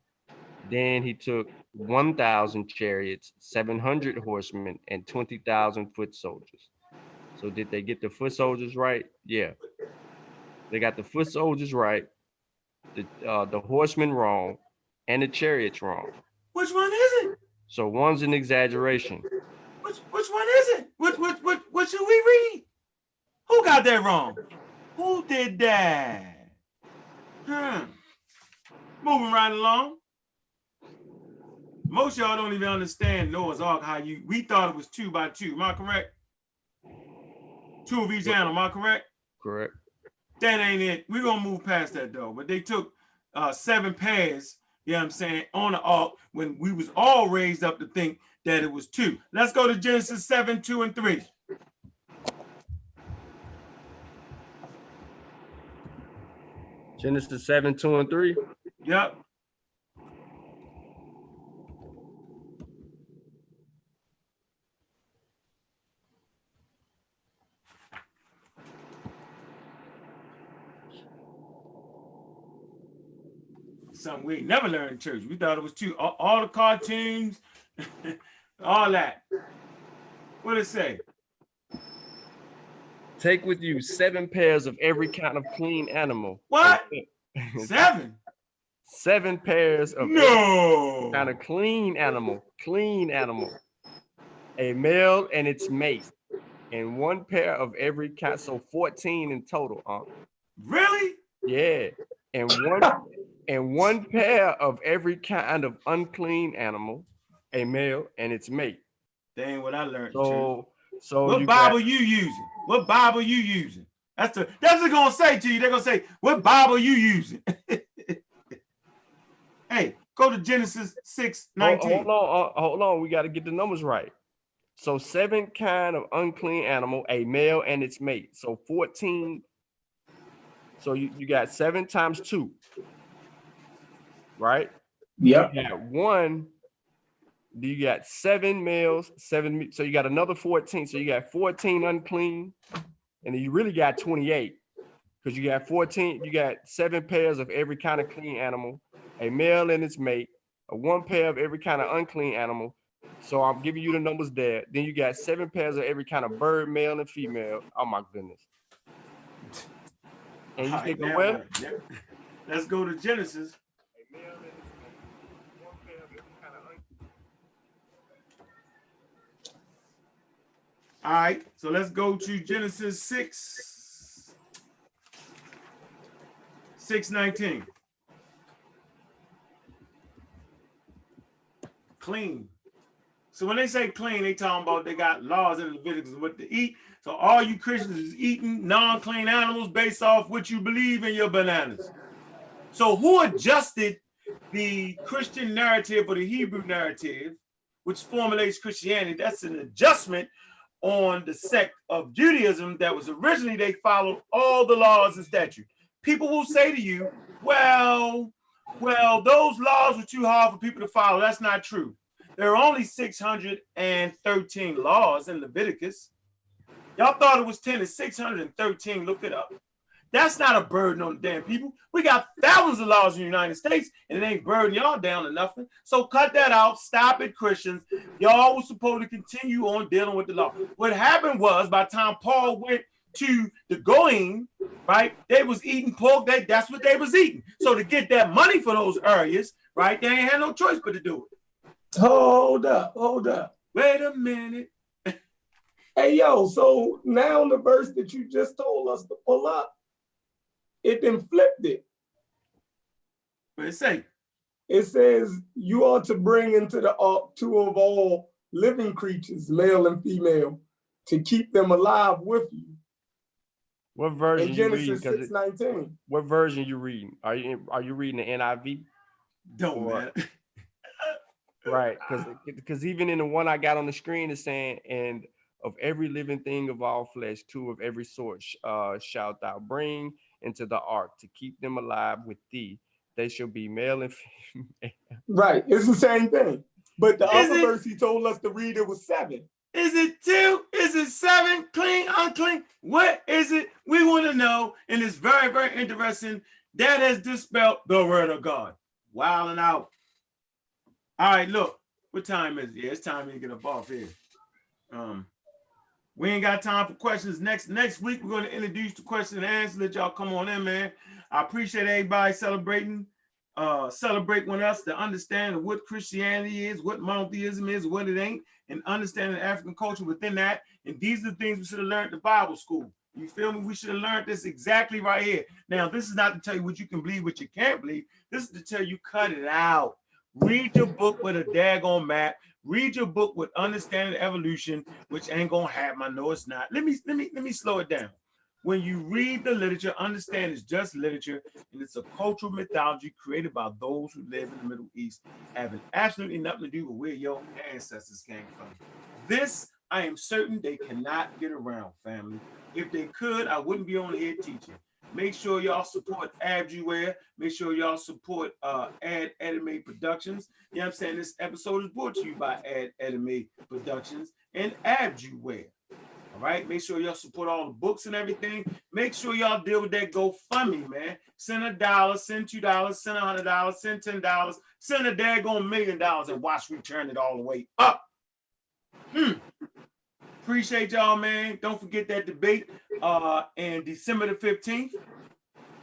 Then he took 1,000 chariots, 700 horsemen, and 20,000 foot soldiers. So did they get the foot soldiers right? Yeah. They got the foot soldiers right, the horsemen wrong, and the chariots wrong. Which one is it? So one's an exaggeration. Which one is it? What should we read? Who got that wrong? Who did that? Moving right along. Most y'all don't even understand Noah's Ark. We thought it was 2 by 2. Am I correct? 2 of each animal. Am I correct? Correct. That ain't it. We're gonna move past that though. But they took 7 pairs, you know what I'm saying, on the ark when we was all raised up to think that it was 2. Let's go to Genesis 7, 2, and 3. Genesis 7, 2, and 3. Yep. Something we never learned in church. We thought it was 2. All the cartoons, all that. What did it say? Take with you 7 pairs of every kind of clean animal. What? 7? 7 pairs of No. kind of clean animal, a male and its mate, and 1 pair of every kind. So 14 in total. Really? Yeah, and one pair of every kind of unclean animal, a male and its mate. That ain't what I learned. So what Bible you using? What Bible you using? That's what they're gonna say to you. They're gonna say, what Bible you using? Hey, go to Genesis 6:19. Hold on. We got to get the numbers right. So 7 kind of unclean animal, a male and its mate. So 14. So you got 7 times 2, right? Yep. You got 1. You got 7 males, 7. So you got another 14. So you got 14 unclean, and then you really got 28 because you got 14. You got 7 pairs of every kind of clean animal, a male and its mate, one pair of every kind of unclean animal. So I'm giving you the numbers there. Then you got 7 pairs of every kind of bird, male and female. Oh my goodness. And you think of where? Let's go to Genesis. All right, so let's go to Genesis 6:19. Clean. So when they say clean, they talking about they got laws in Leviticus of what to eat. So all you Christians is eating non-clean animals based off what you believe in your bananas. So who adjusted the Christian narrative or the Hebrew narrative, which formulates Christianity? That's an adjustment on the sect of Judaism that was originally they followed all the laws and statutes. People will say to you, well, those laws were too hard for people to follow. That's not true. There are only 613 laws in Leviticus. Y'all thought it was 10 and 613. Look it up. That's not a burden on the damn people. We got thousands of laws in the United States, and it ain't burdening y'all down to nothing. So cut that out. Stop it, Christians. Y'all was supposed to continue on dealing with the law. What happened was, by the time Paul went to the Goyim, right, they was eating pork. That's what they was eating. So to get that money for those areas, right, they ain't had no choice but to do it. Hold up. Wait a minute. Hey, yo, so now the verse that you just told us to pull up, it then flipped it. What it say? It says you ought to bring into the ark 2 of all living creatures, male and female, to keep them alive with you. What version in you reading? Genesis 6:19. What version you reading? Are you reading the NIV? Don't matter. Right, because even in the one I got on the screen is saying, and of every living thing of all flesh, 2 of every sort shalt thou bring into the ark to keep them alive with thee. They shall be male and female. Right, it's the same thing. But the other verse he told us to read, it was 7. Is it 2? Is it 7? Clean, unclean? What is it? We want to know, and it's very, very interesting. That has dispelled the word of God. Wilding out. All right, look. What time is it? Yeah, it's time to get up off here. We ain't got time for questions. Next week, we're going to introduce the question and answer. Let y'all come on in, man. I appreciate everybody celebrating with us to understand what Christianity is, what monotheism is, what it ain't, and understanding African culture within that. And these are the things we should have learned at Bible school. You feel me? We should have learned this exactly right here. Now, this is not to tell you what you can believe, what you can't believe. This is to tell you cut it out. Read your book with a daggone map. Read your book with understanding evolution, which ain't gonna happen. I know it's not. Let me slow it down. When you read the literature, understand it's just literature, and it's a cultural mythology created by those who live in the Middle East, having absolutely nothing to do with where your ancestors came from. This, I am certain they cannot get around, family. If they could, I wouldn't be on here teaching. Make sure y'all support Abjuware. Make sure y'all support Ad Edime Productions. You know what I'm saying? This episode is brought to you by Ad Edime Productions and Abjuware. All right, make sure y'all support all the books and everything. Make sure y'all deal with that GoFundMe, man. Send $1, send $2, send $100, send $10, send a daggone $1 million, and watch me turn it all the way up. Appreciate y'all, man. Don't forget that debate in December the 15th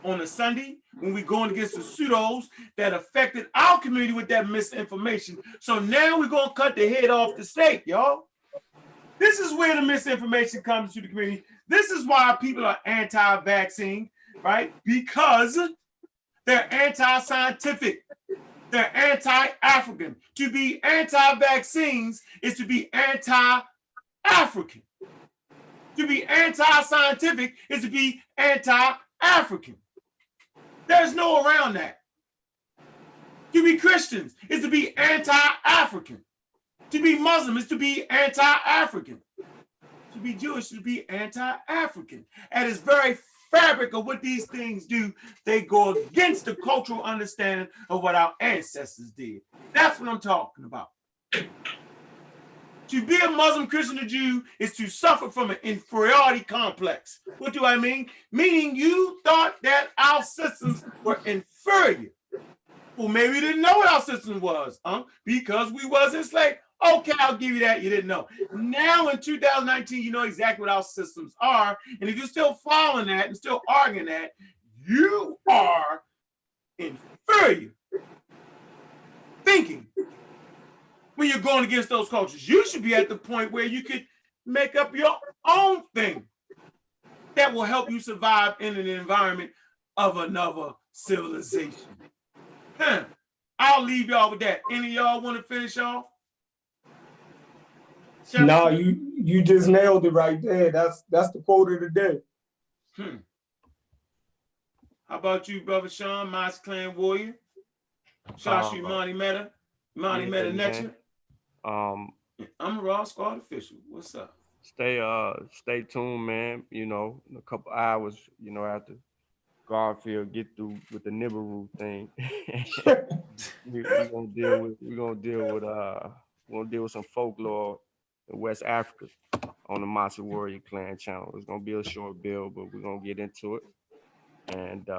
on a Sunday when we're going against the pseudos that affected our community with that misinformation. So now we're going to cut the head off the snake, y'all. This is where the misinformation comes to the community. This is why people are anti-vaccine, right? Because they're anti-scientific. They're anti-African. To be anti-vaccines is to be anti-African. To be anti-scientific is to be anti-African. There's no around that. To be Christians is to be anti-African. To be Muslim is to be anti-African. To be Jewish is to be anti-African. At its very fabric of what these things do, they go against the cultural understanding of what our ancestors did. That's what I'm talking about. To be a Muslim, Christian, or Jew is to suffer from an inferiority complex. What do I mean? Meaning you thought that our systems were inferior. Well, maybe you didn't know what our system was, because we was enslaved. Okay, I'll give you that. You didn't know. Now in 2019, you know exactly what our systems are. And if you're still following that and still arguing that, you are inferior thinking when you're going against those cultures. You should be at the point where you could make up your own thing that will help you survive in an environment of another civilization. I'll leave y'all with that. Any of y'all want to finish off? Nah, you just nailed it right there. That's the quote of the day. How about you, brother Sean, Moss Clan Warrior? Shashi Monty Meta, Monty Meta Next. I'm a Raw Squad official. What's up? Stay tuned, man. You know, in a couple hours, you know, after Garfield get through with the Nibiru thing, we're gonna deal with some folklore in West Africa on the Masi Warrior Clan channel. It's gonna be a short build, but we're gonna get into it. And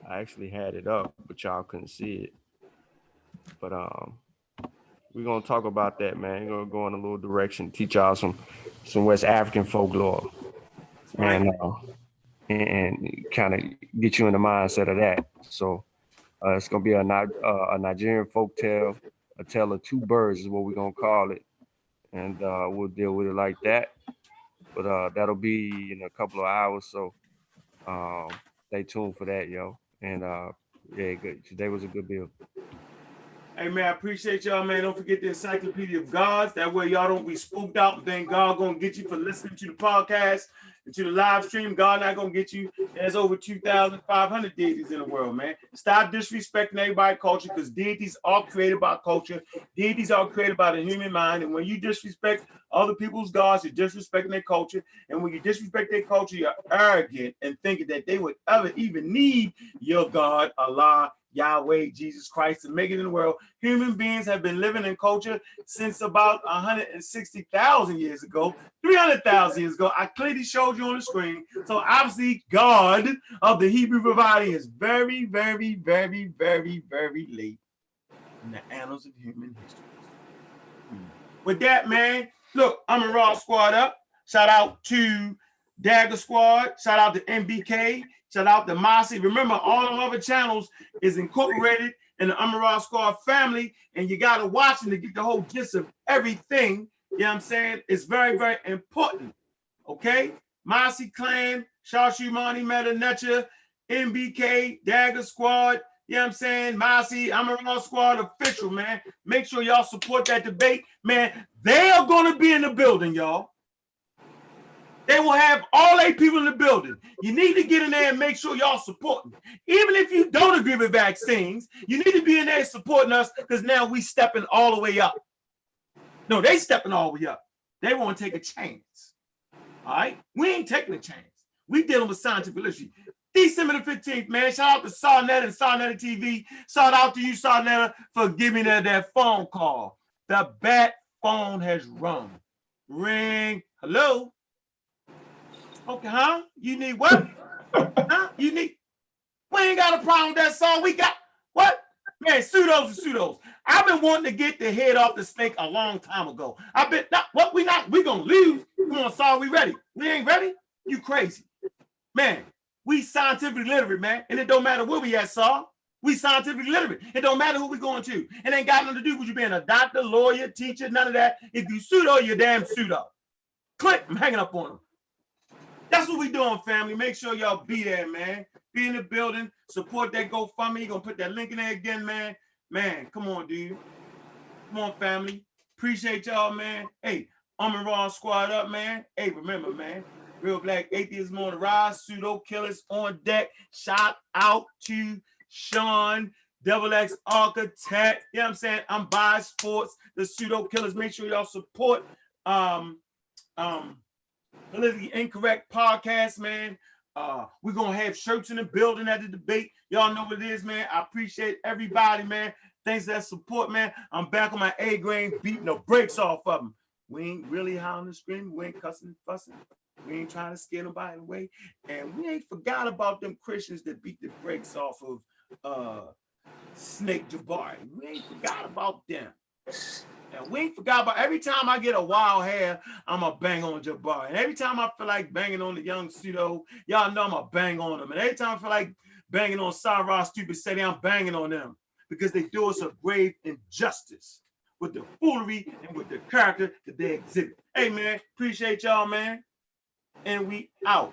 I actually had it up, but y'all couldn't see it. But we're gonna talk about that, man. We're gonna go in a little direction, teach y'all some West African folklore, and kind of get you in the mindset of that. So it's gonna be a Nigerian folk tale, a tale of two birds is what we're gonna call it, and we'll deal with it like that. But that'll be in a couple of hours, so stay tuned for that, yo. And yeah, good. Today was a good build. Hey man, I appreciate y'all, man. Don't forget the Encyclopedia of Gods. That way y'all don't be spooked out and think God gonna get you for listening to the podcast and to the live stream. God not gonna get you. There's over 2,500 deities in the world, man. Stop disrespecting everybody's culture, because deities are created by culture. Deities are created by the human mind. And when you disrespect other people's gods, you're disrespecting their culture. And when you disrespect their culture, you're arrogant and thinking that they would ever even need your God, Allah, Yahweh, Jesus Christ, to make it in the world. Human beings have been living in culture since about 160,000 years ago, 300,000 years ago. I clearly showed you on the screen. So obviously, God of the Hebrew variety is very, very, very, very, very late in the annals of human history. With that, man, look, I'm a Raw Squad up. Shout out to Dagger Squad. Shout out to MBK. Shout out to Mossy. Remember, all the other channels is incorporated in the Amaral Squad family, and you got to watch them to get the whole gist of everything. You know what I'm saying? It's very, very important. Okay? Mossy Clan, Shashi Monty Meta Netcha, MBK, Dagger Squad. You know what I'm saying? Mossy, Amaral Squad official, man. Make sure y'all support that debate. Man, they are going to be in the building, y'all. They will have all 8 people in the building. You need to get in there and make sure y'all supporting. Even if you don't agree with vaccines, you need to be in there supporting us, because now we stepping all the way up. No, they stepping all the way up. They want to take a chance. All right? We ain't taking a chance. We dealing with scientific literacy. December the 15th, man. Shout out to Sarnetta and Sarnetta TV. Shout out to you, Sarnetta, for giving me that phone call. The bat phone has rung. Ring. Hello? Okay, huh? You need what? Huh? You need, we ain't got a problem with that song. We got, what? Man, pseudos and pseudos. I've been wanting to get the head off the snake a long time ago. I've been, we gonna lose. Come on, Saul, we ready. We ain't ready? You crazy. Man, we scientifically literate, man. And it don't matter where we at, Saul. We scientifically literate. It don't matter who we going to. It ain't got nothing to do with you being a doctor, lawyer, teacher, none of that. If you pseudo, you're damn pseudo. Click, I'm hanging up on them. That's what we doing, family. Make sure y'all be there, man. Be in the building. Support that GoFundMe. You're going to put that link in there again, man. Man, come on, dude. Come on, family. Appreciate y'all, man. Hey, I'm a Raw Squad up, man. Hey, remember, man. Real Black Atheism on the rise. Pseudo Killers on deck. Shout out to Sean, Double X Architect. You know what I'm saying? I'm by Sports, the Pseudo Killers. Make sure y'all support Politically Incorrect podcast, man. We're gonna have shirts in the building at the debate. Y'all know what it is, man. I appreciate everybody, man. Thanks for that support, man. I'm back on my A grade, beating the brakes off of them. We ain't really howling and screaming. We ain't cussing and fussing. We ain't trying to scare nobody away. And we ain't forgot about them Christians that beat the brakes off of Snake Jabari. We ain't forgot about them. And we ain't forgot about every time I get a wild hair, I'm a bang on Jabari. And every time I feel like banging on the young pseudo, y'all know I'm a bang on them. And every time I feel like banging on Sarah Stupid City, I'm banging on them because they do us a grave injustice with the foolery and with the character that they exhibit. Hey man, appreciate y'all, man. And we out.